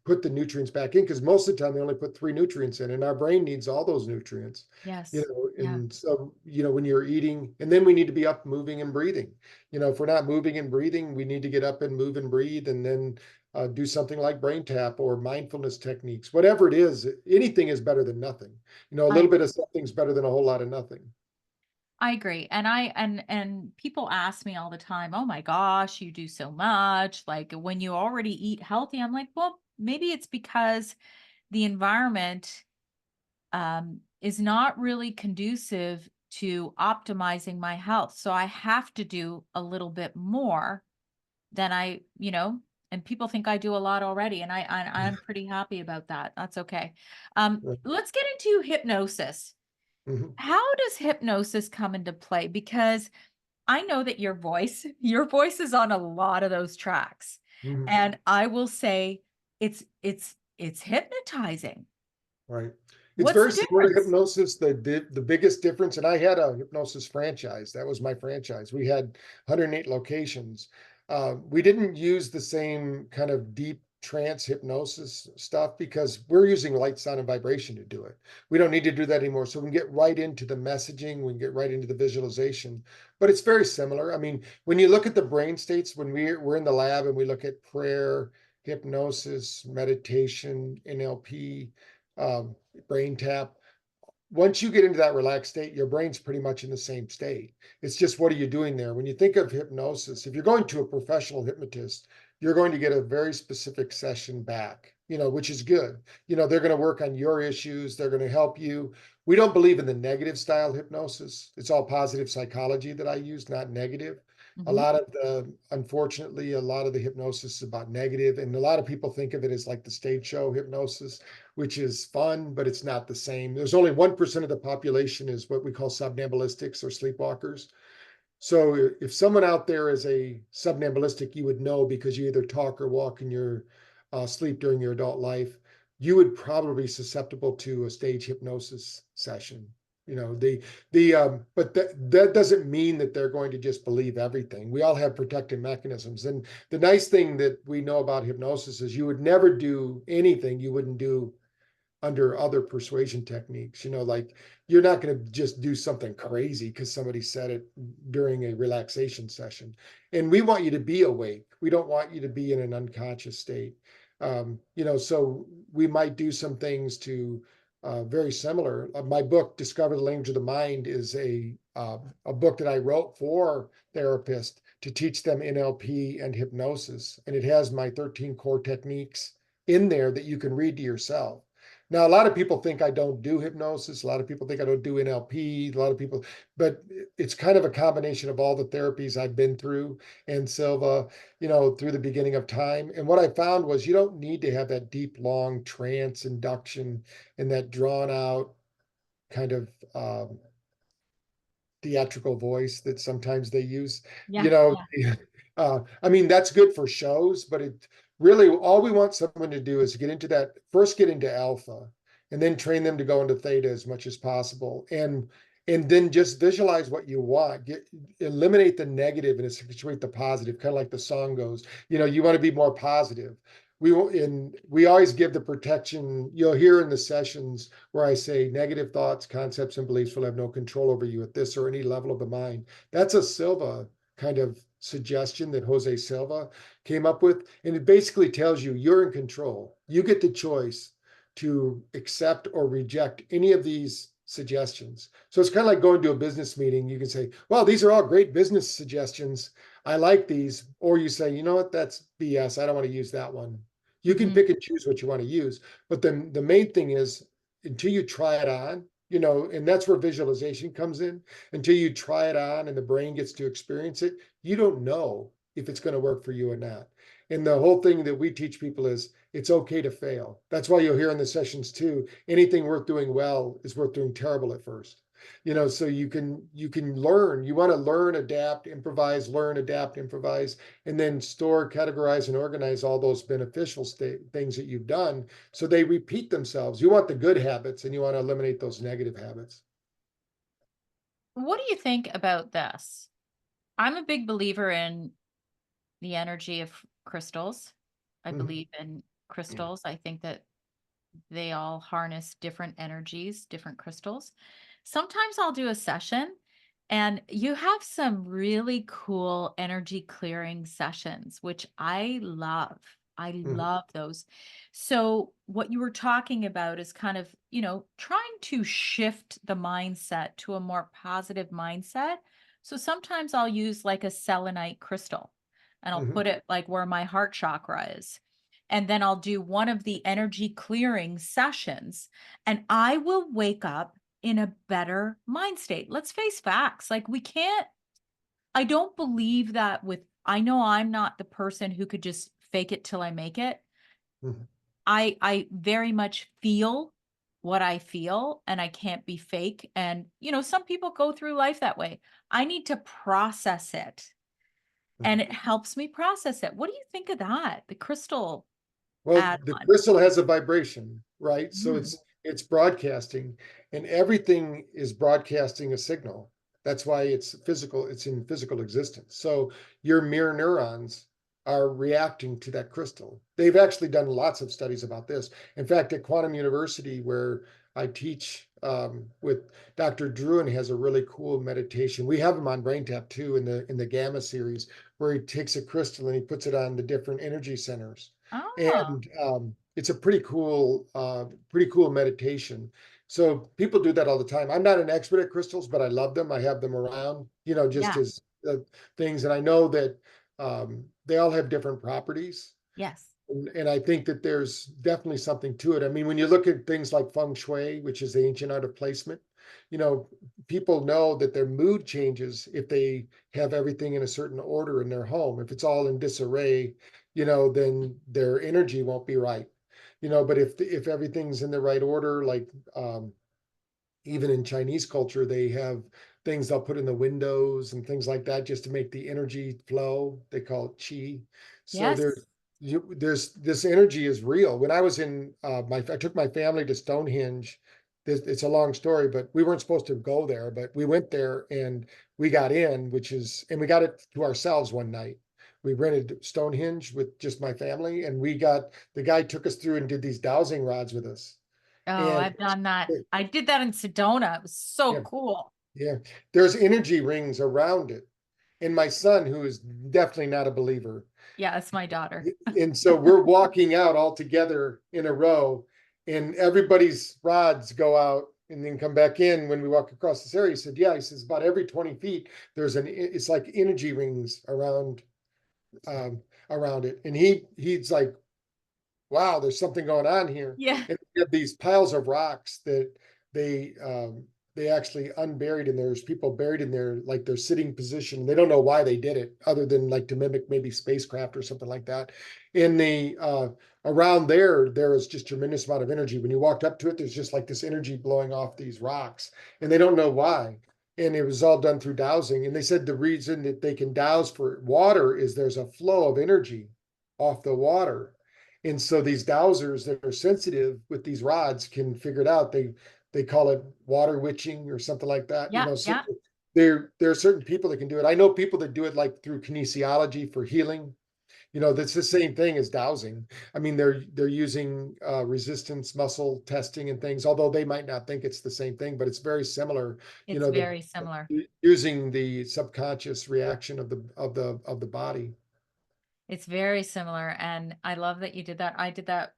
put the nutrients back in, because most of the time they only put 3 nutrients in, and our brain needs all those nutrients. Yes. Yeah. And so, when you're eating, and then we need to be up, moving and breathing. If we're not moving and breathing, we need to get up and move and breathe, and then do something like BrainTap or mindfulness techniques, whatever it is. Anything is better than nothing. A I little bit of something's better than a whole lot of nothing. I agree. And people ask me all the time, "Oh my gosh, you do so much. Like when you already eat healthy." I'm like, "Well, maybe it's because the environment is not really conducive to optimizing my health. So I have to do a little bit more than and people think I do a lot already. And I'm pretty happy about that. That's okay. Let's get into hypnosis. Mhm. How does hypnosis come into play? Because I know that your voice is on a lot of those tracks. Mhm. And I will say it's hypnotizing. Right. It's What's very the similar to difference? hypnosis. The biggest difference, and I had a hypnosis franchise. That was my franchise. We had 108 locations. We didn't use the same kind of deep trance hypnosis stuff because we're using light, sound, and vibration to do it. We don't need to do that anymore. So we can get right into the messaging, we can get right into the visualization, but it's very similar. I mean, when you look at the brain states, when we're in the lab and we look at prayer, hypnosis, meditation, NLP, BrainTap. Once you get into that relaxed state, your brain's pretty much in the same state. It's just, what are you doing there? When you think of hypnosis, if you're going to a professional hypnotist, you're going to get a very specific session back, which is good. They're going to work on your issues. They're going to help you. We don't believe in the negative style hypnosis. It's all positive psychology that I use, not negative. Mhm. Unfortunately, a lot of the hypnosis is about negative, and a lot of people think of it as like the stage show hypnosis, which is fun, but it's not the same. There's only 1% of the population is what we call somnambulistics or sleepwalkers. So if someone out there is a somnambulistic, you would know because you either talk or walk in your sleep during your adult life. You would probably be susceptible to a stage hypnosis session. But that doesn't mean that they're going to just believe everything. We all have protective mechanisms. And the nice thing that we know about hypnosis is you would never do anything you wouldn't do under other persuasion techniques. Like, you're not going to just do something crazy because somebody said it during a relaxation session. And we want you to be awake. We don't want you to be in an unconscious state. So we might do some things to very similar. My book, Discover the Language of the Mind, is a book that I wrote for therapists to teach them NLP and hypnosis. And it has my 13 core techniques in there that you can read to yourself. Now, a lot of people think I don't do hypnosis. A lot of people think I don't do NLP. A lot of people, but it's kind of a combination of all the therapies I've been through and Silva, through the beginning of time. And what I found was you don't need to have that deep, long trance induction and that drawn out kind of theatrical voice that sometimes they use. Yeah. You know, Yeah. I mean, that's good for shows, but it really, all we want someone to do is get into alpha, and then train them to go into theta as much as possible. And then just visualize what you want. Eliminate the negative and accentuate the positive, kind of like the song goes. You want to be more positive. We always give the protection. You'll hear in the sessions where I say negative thoughts, concepts, and beliefs will have no control over you at this or any level of the mind. That's a Silva kind of suggestion that Jose Silva came up with. And it basically tells you you're in control. You get the choice to accept or reject any of these suggestions. So it's kind of like going to a business meeting. You can say, well, these are all great business suggestions. I like these. Or you say, you know what, that's BS. I don't want to use that one. You can Mhm. pick and choose what you want to use. But then the main thing is, until you try it on, and that's where visualization comes in. Until you try it on and the brain gets to experience it, you don't know if it's going to work for you or not. And the whole thing that we teach people is it's okay to fail. That's why you'll hear in the sessions too, anything worth doing well is worth doing terrible at first. So you can learn. You want to learn, adapt, improvise, learn, adapt, improvise, and then store, categorize, and organize all those beneficial things that you've done so they repeat themselves. You want the good habits and you want to eliminate those negative habits. What do you think about this? I'm a big believer in the energy of crystals. I Mhm. believe in crystals. I think that they all harness different energies, different crystals. Sometimes I'll do a session and you have some really cool energy clearing sessions, which I love. I Mhm. love those. So, what you were talking about is kind of, trying to shift the mindset to a more positive mindset. So, sometimes I'll use like a selenite crystal and I'll Mhm. put it like where my heart chakra is, and then I'll do one of the energy clearing sessions and I will wake up in a better mind state. Let's face facts. Like I don't believe that I know I'm not the person who could just fake it till I make it. Mhm. I very much feel what I feel and I can't be fake. And, some people go through life that way. I need to process it and Mhm. it helps me process it. What do you think of that? The crystal Well, add the on. crystal has a vibration, right? So Mm. it's broadcasting, and everything is broadcasting a signal. That's why it's physical, it's in physical existence. So your mirror neurons are reacting to that crystal. They've actually done lots of studies about this. In fact, at Quantum University, where I teach with Dr. Druin, has a really cool meditation. We have him on BrainTap too in the Gamma series, where he takes a crystal and he puts it on the different energy centers, Oh, and it's a pretty cool meditation. So people do that all the time. I'm not an expert at crystals, but I love them. I have them around, just yeah. as things, and I know that they all have different properties. Yes. And I think that there's definitely something to it. I mean, when you look at things like feng shui, which is the ancient art of placement, you know, people know that their mood changes if they have everything in a certain order in their home. If it's all in disarray, then their energy won't be right. But if everything's in the right order, like even in Chinese culture, they have things they'll put in the windows and things like that just to make the energy flow. They call it qi. So Yes. there's this energy is real. When I was I took my family to Stonehenge. It's a long story, but we weren't supposed to go there, but we went there and we got in, and we got it to ourselves one night. We rented Stonehenge with just my family, and the guy took us through and did these dowsing rods with us. Oh, And I've done that. I did that in Sedona. It was so yeah, cool. yeah, there's energy rings around it. And my son, who is definitely not a believer, Yeah, that's my daughter. and so we're walking out all together in a row, and everybody's rods go out and then come back in when we walk across this area. He said, "Yeah," he says, "about every 20 feet, it's like energy rings um, around it." And he's like, wow, there's something going on here. Yeah. And we have these piles of rocks that they they actually unburied, and there's people buried in there like their sitting position. They don't know why they did it, other than like to mimic maybe spacecraft or something like that. In the around there is just tremendous amount of energy. When you walked up to it, there's just like this energy blowing off these rocks, and they don't know why. And it was all done through dowsing. And they said the reason that they can douse for water is there's a flow of energy off the water, and so these dowsers that are sensitive with these rods can figure it out. They call it water witching or something like that. Yeah. So Yeah. there are certain people that can do it. I know people that do it like through kinesiology for healing. That's the same thing as dowsing. I mean, they're using resistance muscle testing and things, although they might not think it's the same thing, but it's very similar. It's very similar. Using the subconscious reaction of the body. It's very similar. And I love that you did that. I did that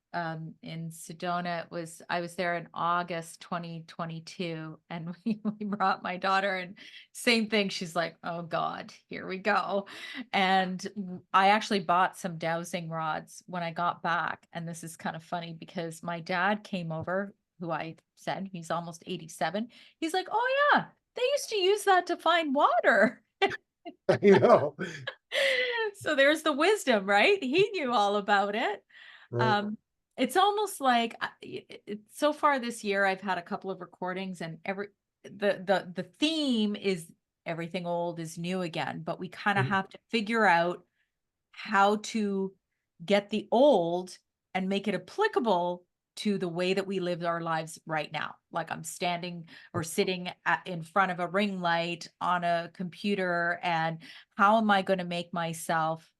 in Sedona. I was there in August 2022 and we brought my daughter and same thing. She's like, oh God, here we go. And I actually bought some dowsing rods when I got back. And this is kind of funny because my dad came over, who I said he's almost 87. He's like, oh yeah, they used to use that to find water. I know. So there's the wisdom, right? He knew all about it. Right. Um, it's almost like so far this year, I've had a couple of recordings and the theme is everything old is new again, but we kind of Mhm. have to figure out how to get the old and make it applicable to the way that we live our lives right now. Like I'm standing or sitting in front of a ring light on a computer, and how am I going to make myself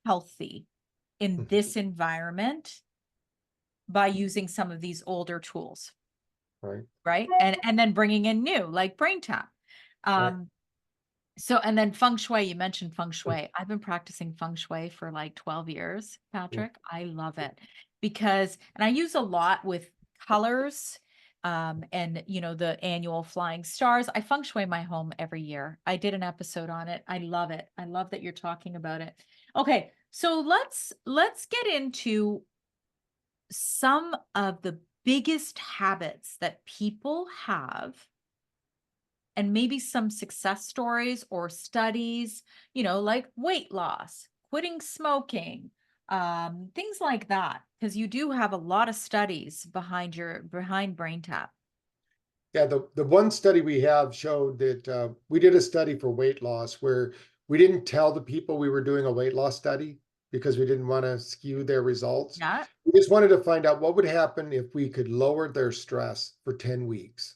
healthy in Mhm. this environment by using some of these older tools, Right, right? And then bringing in new, like BrainTap. right. Um, So, and then feng shui, you mentioned feng shui. I've been practicing feng shui for like 12 years, Mm. Patrick. I love it because, and I use a lot with colors, and the annual flying stars. I feng shui my home every year. I did an episode on it. I love it. I love that you're talking about it. Okay, so let's get into some of the biggest habits that people have, and maybe some success stories or studies, like weight loss, quitting smoking, things like that, because you do have a lot of studies behind BrainTap. Yeah, the one study we have showed that we did a study for weight loss where we didn't tell the people we were doing a weight loss study because we didn't want to skew their results. Yeah. We just wanted to find out what would happen if we could lower their stress for 10 weeks.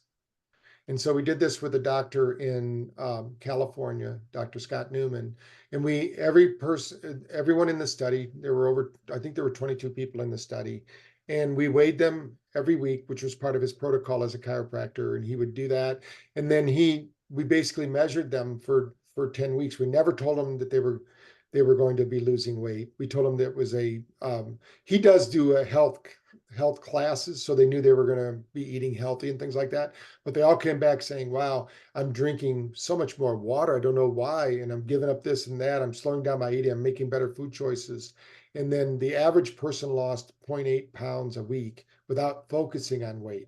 And so we did this with a doctor in California, Dr. Scott Newman. And everyone in the study, I think there were 22 people in the study. And we weighed them every week, which was part of his protocol as a chiropractor. And he would do that. And then we basically measured them for 10 weeks. We never told them that they were going to be losing weight. We told them that it was he does do a health classes. So they knew they were going to be eating healthy and things like that, but they all came back saying, wow, I'm drinking so much more water. I don't know why. And I'm giving up this and that. I'm slowing down my eating. I'm making better food choices. And then the average person lost 0.8 pounds a week without focusing on weight.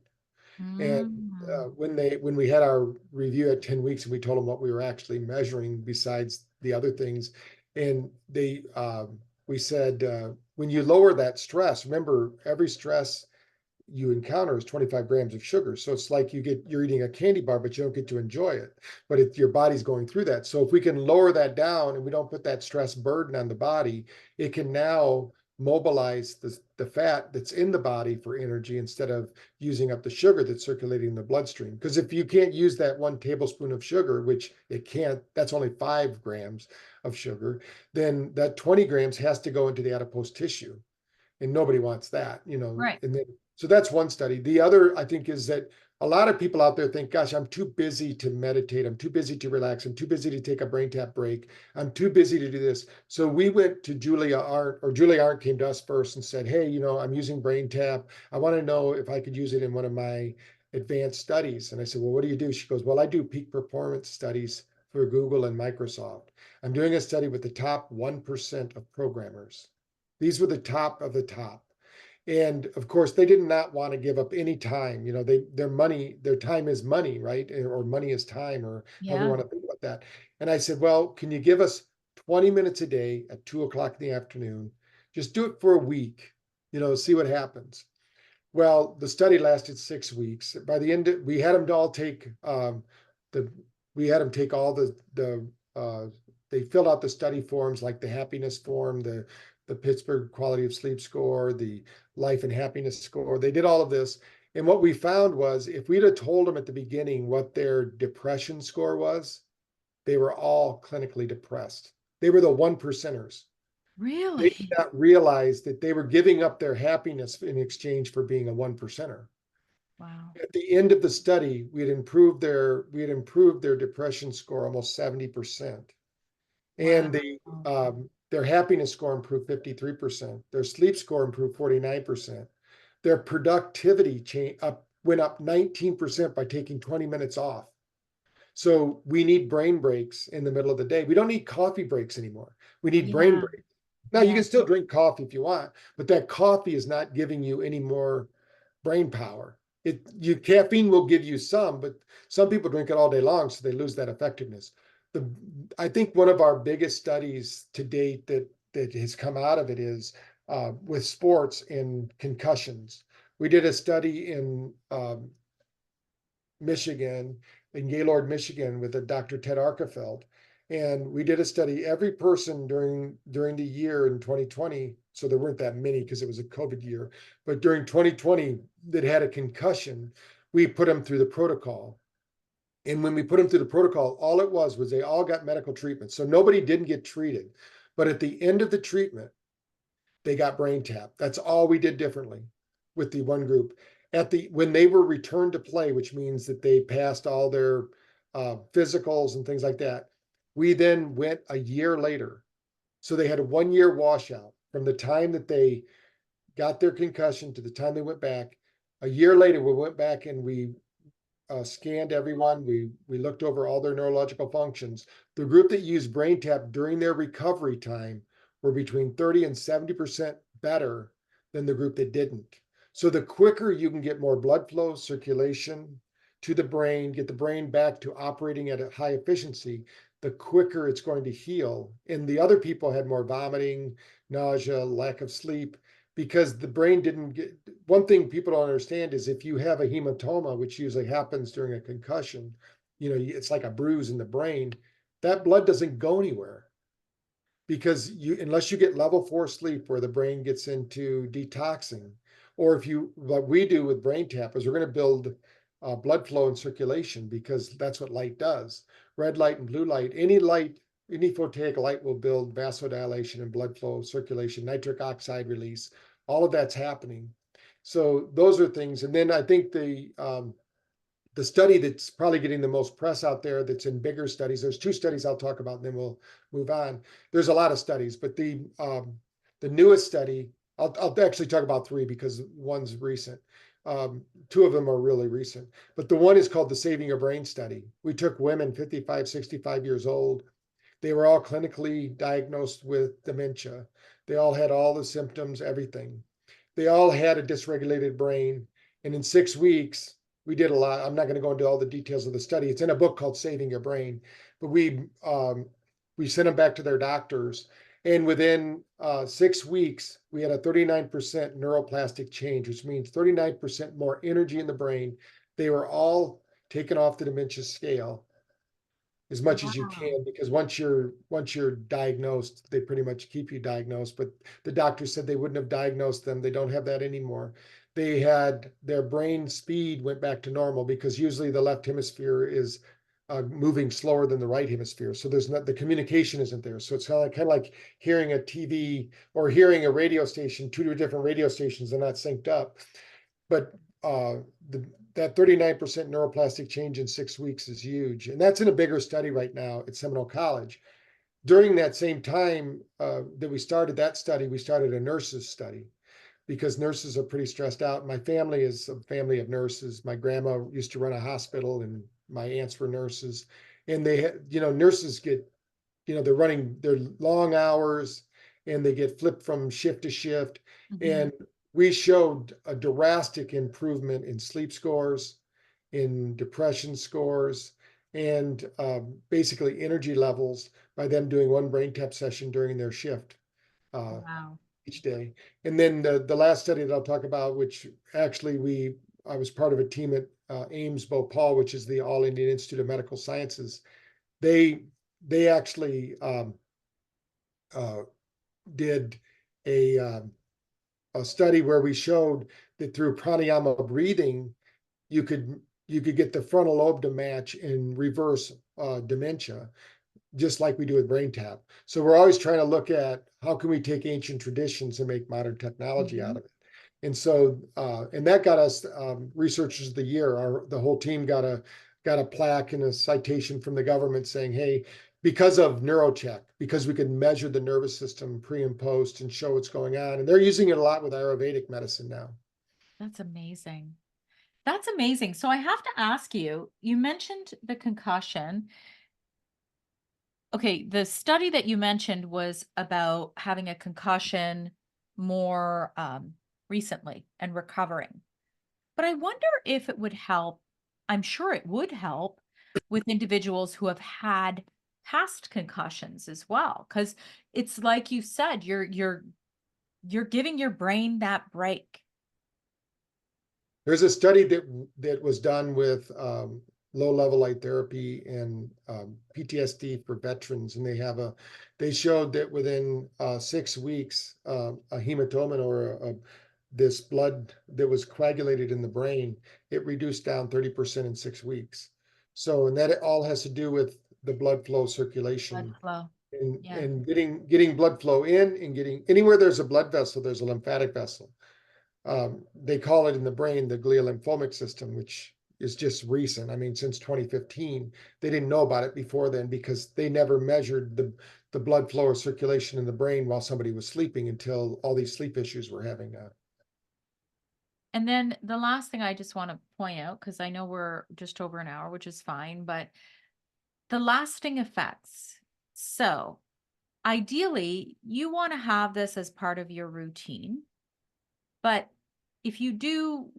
And Mm. when we had our review at 10 weeks and we told them what we were actually measuring besides the other things, and we said, when you lower that stress, remember every stress you encounter is 25 grams of sugar. So it's like you're eating a candy bar, but you don't get to enjoy it. But your body's going through that. So if we can lower that down and we don't put that stress burden on the body, it can now mobilize the fat that's in the body for energy instead of using up the sugar that's circulating in the bloodstream. Because if you can't use that 1 tablespoon of sugar, which it can't, that's only 5 grams of sugar, then that 20 grams has to go into the adipose tissue, and nobody wants that, Right. and then so that's one study. The other, I think, is that a lot of people out there think, gosh, I'm too busy to meditate, I'm too busy to relax, I'm too busy to take a BrainTap break, I'm too busy to do this. So we went to Julia Arndt came to us first and said, hey, I'm using BrainTap, I want to know if I could use it in one of my advanced studies. And I said, well, what do you do? She goes, well, I do peak performance studies for Google and Microsoft. I'm doing a study with the top 1% of programmers. These were the top of the top. And of course, they did not want to give up any time. Their time is money, right? Or money is time, or however you Yeah. want to think about that. And I said, well, can you give us 20 minutes a day at 2 o'clock in the afternoon? Just do it for a week, see what happens. Well, the study lasted 6 weeks. By the end, we had them all take the we had them take all they filled out the study forms, like the happiness form, the Pittsburgh quality of sleep score, the life and happiness score. They did all of this. And what we found was if we'd have told them at the beginning what their depression score was, they were all clinically depressed. They were the 1%ers. They did Really? not realize that they were giving up their happiness in exchange for being a 1%er. Wow. At the end of the study, we had improved their depression score almost 70%. Wow. And their happiness score improved 53%. Their sleep score improved 49%. Their productivity went up 19% by taking 20 minutes off. So we need brain breaks in the middle of the day. We don't need coffee breaks anymore. We need brain Yeah. breaks. Now you Yeah. can still drink coffee if you want, but that coffee is not giving you any more brain power. Caffeine will give you some, but some people drink it all day long, so they lose that effectiveness. I think one of our biggest studies to date that has come out of it is with sports and concussions. We did a study in Michigan, in Gaylord, Michigan, with a Dr. Ted Arkefeld. And we did a study. Every person during the year in 2020, so there weren't that many because it was a COVID year, but during 2020 that had a concussion, we put them through the protocol. And when we put them through the protocol, all it was they all got medical treatment. So nobody didn't get treated. But at the end of the treatment, they got BrainTap. That's all we did differently with the one group. When they were returned to play, which means that they passed all their physicals and things like that, we then went a year later. So they had a 1 year washout from the time that they got their concussion to the time they went back. A year later, we went back and we scanned everyone. We looked over all their neurological functions. The group that used BrainTap during their recovery time were between 30 and 70% better than the group that didn't. So the quicker you can get more blood flow, circulation to the brain, get the brain back to operating at a high efficiency, the quicker it's going to heal. And the other people had more vomiting, nausea, lack of sleep, because the brain didn't get. One thing people don't understand is if you have a hematoma, which usually happens during a concussion, it's like a bruise in the brain, that blood doesn't go anywhere, because unless you get level 4 sleep where the brain gets into detoxing, or what we do with BrainTap is we're going to build blood flow and circulation, because that's what light does. Red light and blue light, any photovoltaic light will build vasodilation and blood flow, circulation, nitric oxide release. All of that's happening. So those are things. And then I think the study that's probably getting the most press out there, that's in bigger studies, there's 2 studies I'll talk about, and then we'll move on. There's a lot of studies, but the newest study, I'll actually talk about 3 because one's recent. 2 of them are really recent, but the one is called the Saving Your Brain study. We took women 55, 65 years old. They were all clinically diagnosed with dementia. They all had all the symptoms, everything. They all had a dysregulated brain. And in 6 weeks, we did a lot. I'm not going to go into all the details of the study. It's in a book called Saving Your Brain. But we sent them back to their doctors. And within 6 weeks, we had a 39% neuroplastic change, which means 39% more energy in the brain. They were all taken off the dementia scale as much as you Wow. can, because once you're diagnosed, they pretty much keep you diagnosed. But the doctor said they wouldn't have diagnosed them. They don't have that anymore. They had their brain speed went back to normal, because usually the left hemisphere is moving slower than the right hemisphere. So the communication isn't there. So it's kind of like hearing a TV or hearing a radio station, 2 different radio stations, they're not synced up. But that 39% neuroplastic change in 6 weeks is huge. And that's in a bigger study right now at Seminole College. During that same time that we started that study, we started a nurses study, because nurses are pretty stressed out. My family is a family of nurses. My grandma used to run a hospital, and my aunts were nurses. And nurses get, they're running their long hours, and they get flipped from shift to shift. Mhm. And we showed a drastic improvement in sleep scores, in depression scores, and basically energy levels by them doing one BrainTap session during their shift Wow. each day. And then the last study that I'll talk about, which actually I was part of a team at Ames Bhopal, which is the All Indian Institute of Medical Sciences. They actually did a study where we showed that through pranayama breathing, you could get the frontal lobe to match and reverse dementia, just like we do with BrainTap. So we're always trying to look at how can we take ancient traditions and make modern technology out Mhm. of it. And so, and that got us Researchers of the Year. The whole team got a plaque and a citation from the government saying, hey, because of NeuroCheck, because we could measure the nervous system pre and post and show what's going on. And they're using it a lot with Ayurvedic medicine now. That's amazing. That's amazing. So I have to ask you, you mentioned the concussion. Okay, the study that you mentioned was about having a concussion more recently and recovering. But I wonder if it would help. I'm sure it would help with individuals who have had past concussions as well, because it's like you said, you're giving your brain that break. There's a study that was done with low-level light therapy and PTSD for veterans, and they showed that within 6 weeks, a hematoma or this blood that was coagulated in the brain, it reduced down 30% in 6 weeks. So, and that it all has to do with the blood flow Blood circulation flow. and Yeah. getting blood flow in and getting anywhere there's a blood vessel, there's a lymphatic vessel. They call it in the brain the glial lymphomic system, which is just recent. I mean, since 2015, they didn't know about it before then because they never measured the blood flow or circulation in the brain while somebody was sleeping until all these sleep issues were having that. And then the last thing I just want to point out, because I know we're just over an hour, which is fine, but the lasting effects. So ideally, you want to have this as part of your routine. But if you do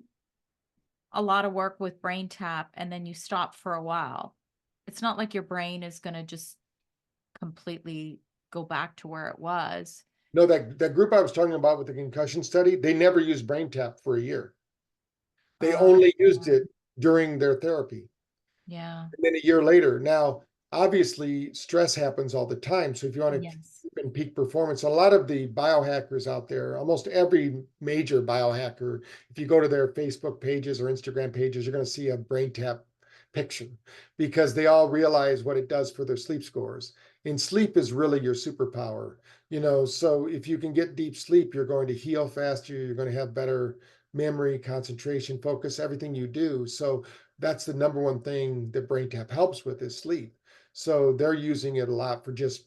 a lot of work with BrainTap and then you stop for a while, it's not like your brain is going to just completely go back to where it was. No, that group I was talking about with the concussion study, they never used BrainTap for a year. They Uh, only used it during their therapy. yeah. And then a year later, now obviously stress happens all the time. So if you want to Yes. keep in peak performance, a lot of the biohackers out there, almost every major biohacker, if you go to their Facebook pages or Instagram pages, you're going to see a brain tap picture because they all realize what it does for their sleep scores. And sleep is really your superpower. So if you can get deep sleep, you're going to heal faster, you're going to have better memory, concentration, focus, everything you do. So that's the number one thing that BrainTap helps with is sleep. So they're using it a lot for just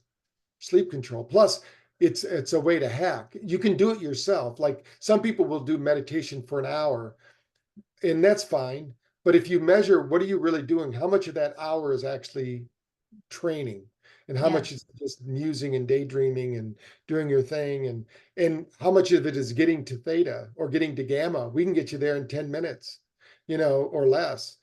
sleep control. Plus, it's a way to hack. You can do it yourself. Like some people will do meditation for an hour, and that's fine. But if you measure what are you really doing, how much of that hour is actually training, and how Yeah. much is just musing and daydreaming and doing your thing, and how much of it is getting to theta or getting to gamma. We can get you there in 10 minutes, or less.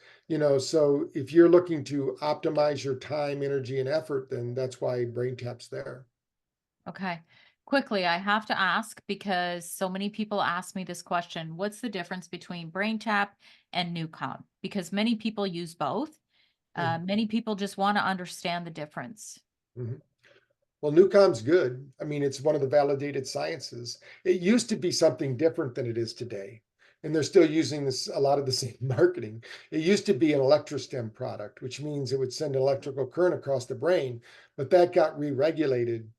So if you're looking to optimize your time, energy, and effort, then that's why BrainTap's there. Okay. Quickly, I have to ask because so many people ask me this question. What's the difference between BrainTap and Newcom? Because many people use both. Many people just want to understand the difference. Mhm. Well, Newcom's good. I mean, it's one of the validated sciences. It used to be something different than it is today. And they're still using a lot of the same marketing. It used to be an electrostim product, which means it would send an electrical current across the brain, but that got re-regulated.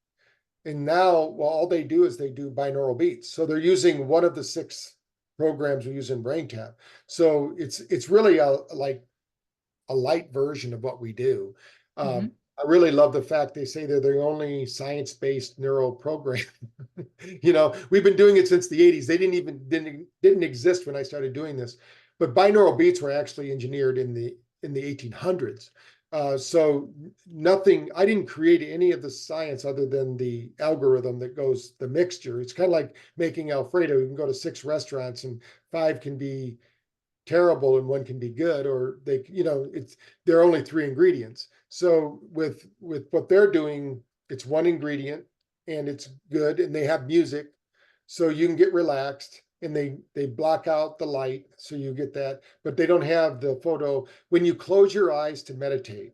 And now, well, all they do is they do binaural beats. So they're using one of the 6 programs we use in BrainTap. So it's really like a light version of what we do. Hmm. I really love the fact they say they're the only science-based neural program. We've been doing it since the 80s. They didn't exist when I started doing this, but binaural beats were actually engineered in the 1800s. So nothing. I didn't create any of the science other than the algorithm that goes the mixture. It's kind of like making Alfredo. You can go to 6 restaurants and 5 can be terrible and one can be good, or there are only 3 ingredients. So with what they're doing, it's one ingredient and it's good, and they have music so you can get relaxed, and they block out the light so you get that, but they don't have the photo when you close your eyes to meditate.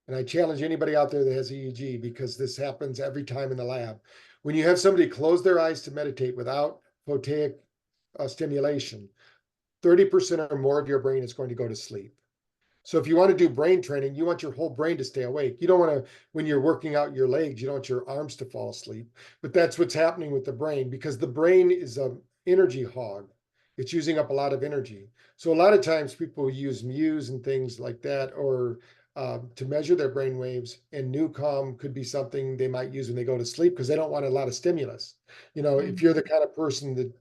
And I challenge anybody out there that has EEG, because this happens every time in the lab. When you have somebody close their eyes to meditate without photic stimulation, 30% or more of your brain is going to go to sleep. So if you want to do brain training, you want your whole brain to stay awake. You don't want to, when you're working out your legs, you don't want your arms to fall asleep. But that's what's happening with the brain, because the brain is an energy hog. It's using up a lot of energy. So a lot of times people use Muse and things like that, or to measure their brain waves. And Newcom could be something they might use when they go to sleep because they don't want a lot of stimulus. If you're the kind of person that,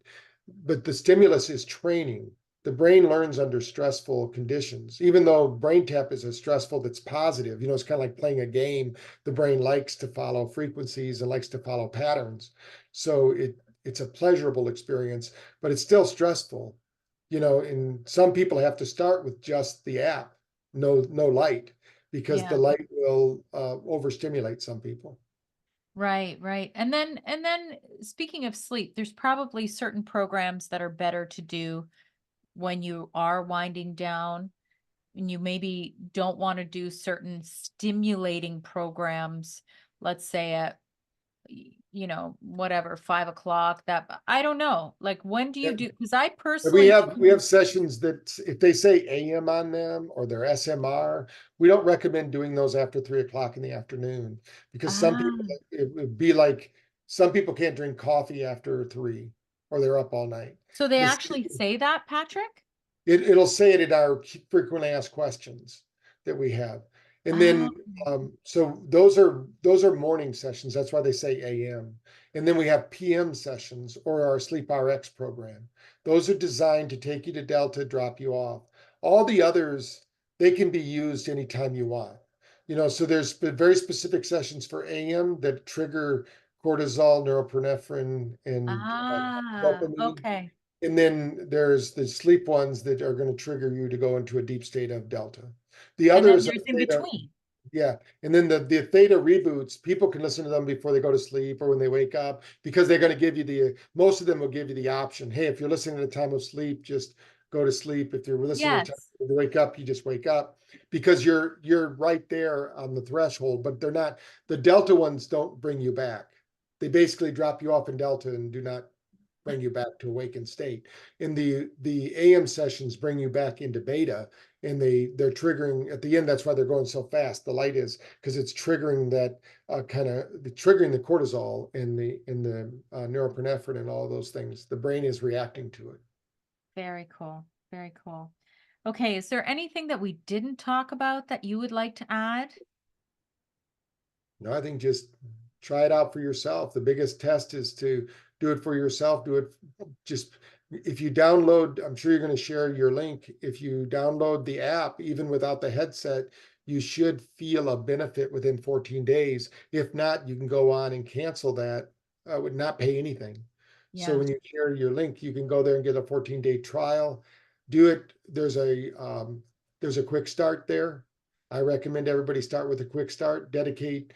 but the stimulus is training. The brain learns under stressful conditions. Even though BrainTap is a stressful that's positive, it's kind of like playing a game. The brain likes to follow frequencies and likes to follow patterns. So it's a pleasurable experience, but it's still stressful. And some people have to start with just the app, no light, because the Yeah. light will overstimulate some people. Right, right. And then speaking of sleep, there's probably certain programs that are better to do when you are winding down and you maybe don't want to do certain stimulating programs, let's say at, whatever, 5 o'clock, that, I don't know. Like, when do you Yeah. do? Because I We personally, have sessions that if they say AM on them or they're SMR, we don't recommend doing those after 3 o'clock in the afternoon because some ah, people, it would be like, some people can't drink coffee after 3 or they're up all night. so they This, actually say that, Patrick? it'll say it in our frequently asked questions that we have. And Ah, then, so those are morning sessions. That's why they say AM. And then we have PM sessions or our Sleep RX program. Those are designed to take you to Delta, drop you off. All the others, they can be used anytime you want. So there's very specific sessions for AM that trigger cortisol, norepinephrine, and dopamine. okay. And then there's the sleep ones that are going to trigger you to go into a deep state of delta. The And then others are there's in theta, between. yeah. And then the theta reboots, people can listen to them before they go to sleep or when they wake up, because they're going to give you most of them will give you the option. Hey, if you're listening at the time of sleep, just go to sleep. If you're listening to the time Yes. to wake up, you just wake up, because you're right there on the threshold. But they're not, the delta ones don't bring you back. They basically drop you off in delta and do not bring you back to awakened state. And the AM sessions bring you back into beta, and they're triggering at the end. That's why they're going so fast. The light is because it's triggering that kind of triggering the cortisol and the norepinephrine and all those things. The brain is reacting to it. Very cool. Very cool. Okay, is there anything that we didn't talk about that you would like to add? No, I think just try it out for yourself. The biggest test is to do it for yourself. Do it just if you download, I'm sure you're going to share your link. If you download the app, even without the headset, you should feel a benefit within 14 days. If not, you can go on and cancel that. Would not pay anything. So Yeah. when you share your link, you can go there and get a 14-day trial. Do it. There's a quick start there. I recommend everybody start with a quick start, dedicate,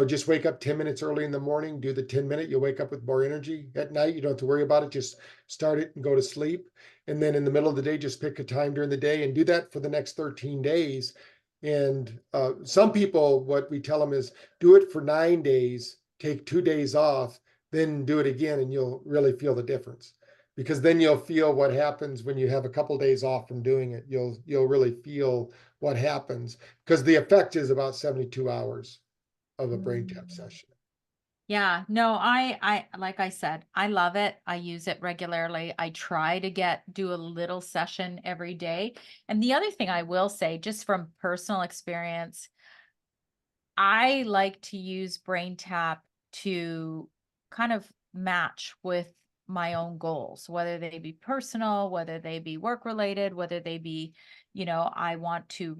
just wake up 10 minutes early in the morning, do the 10-minute, you'll wake up with more energy. At night, you don't have to worry about it. Just start it and go to sleep. And then in the middle of the day, just pick a time during the day and do that for the next 13 days. And some people, what we tell them is do it for 9 days, take 2 days off, then do it again, and you'll really feel the difference. Because then you'll feel what happens when you have a couple of days off from doing it. You'll really feel what happens, because the effect is about 72 hours of a brain tap Mm. session. Yeah, no, like I said, I love it. I use it regularly. I try to do a little session every day. And the other thing I will say, just from personal experience, I like to use BrainTap to kind of match with my own goals, whether they be personal, whether they be work related, whether they be, I want to.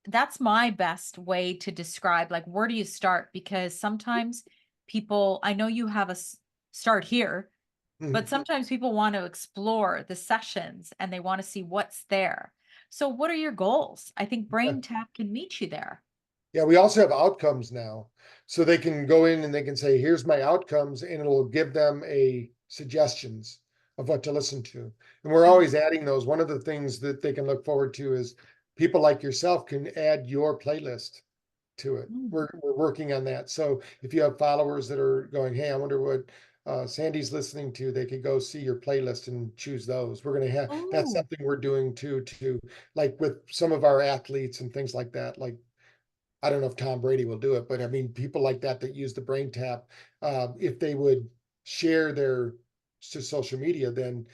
That's my best way to describe, like, where do you start? Because sometimes people, I know you have start here, but Mhm. sometimes people want to explore the sessions and they want to see what's there. So, what are your goals? I think Yeah. BrainTap can meet you there. Yeah, we also have outcomes now. So they can go in and they can say, here's my outcomes, and it'll give them a suggestions of what to listen to. And we're Oh. always adding those. One of the things that they can look forward to is people like yourself can add your playlist to it. Mm. We're working on that. So if you have followers that are going, hey, I wonder what Sandy's listening to, they could go see your playlist and choose those. We're going to have, that's Oh. something we're doing too, to like with some of our athletes and things like that. Like, I don't know if Tom Brady will do it, but I mean, people like that that use the brain tap, if they would share their to social media, then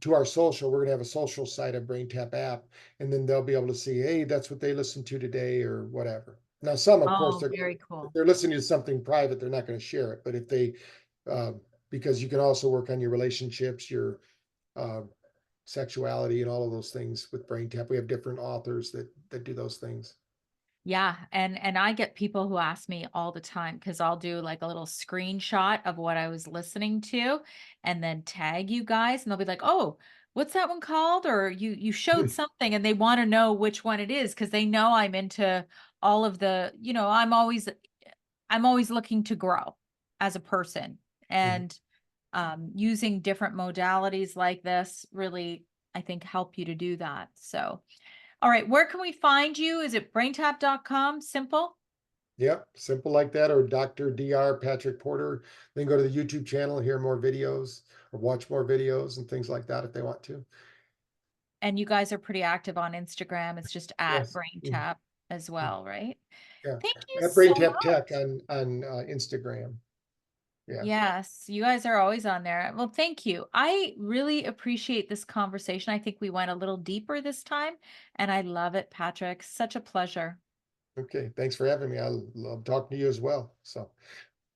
to our social, we're gonna have a social site of brain tap app, and then they'll be able to see, hey, that's what they listened to today or whatever. Now, some, of course, Oh, they're very if cool. they're listening to something private, they're not going to share it. But if they, uh, because you can also work on your relationships, your uh, sexuality, and all of those things with brain tap. We have different authors that do those things. Yeah, and I get people who ask me all the time because I'll do like a little screenshot of what I was listening to and then tag you guys and they'll be like, "Oh, what's that one called?" Or you showed something and they want to know which one it is because they know I'm into all of the, I'm always looking to grow as a person, Mhm. and using different modalities like this really I think, help you to do that. So, all right, where can we find you? Is it braintap.com? Simple? Yep, simple like that, or Dr. Patrick Porter. Then go to the YouTube channel, hear more videos, or watch more videos and things like that if they want to. And you guys are pretty active on Instagram. It's just at Yes. BrainTap as well, right? Yeah. Thank you At so BrainTap Tech much. on Instagram. Yeah. Yes, you guys are always on there. Well, thank you. I really appreciate this conversation. I think we went a little deeper this time, and I love it, Patrick. Such a pleasure. Okay. Thanks for having me. I love talking to you as well. So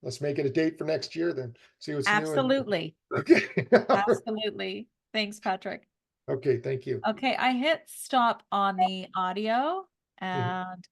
let's make it a date for next year then. See what's new and Absolutely. okay. Absolutely. Thanks, Patrick. Okay. Thank you. Okay, I hit stop on the audio Mhm. and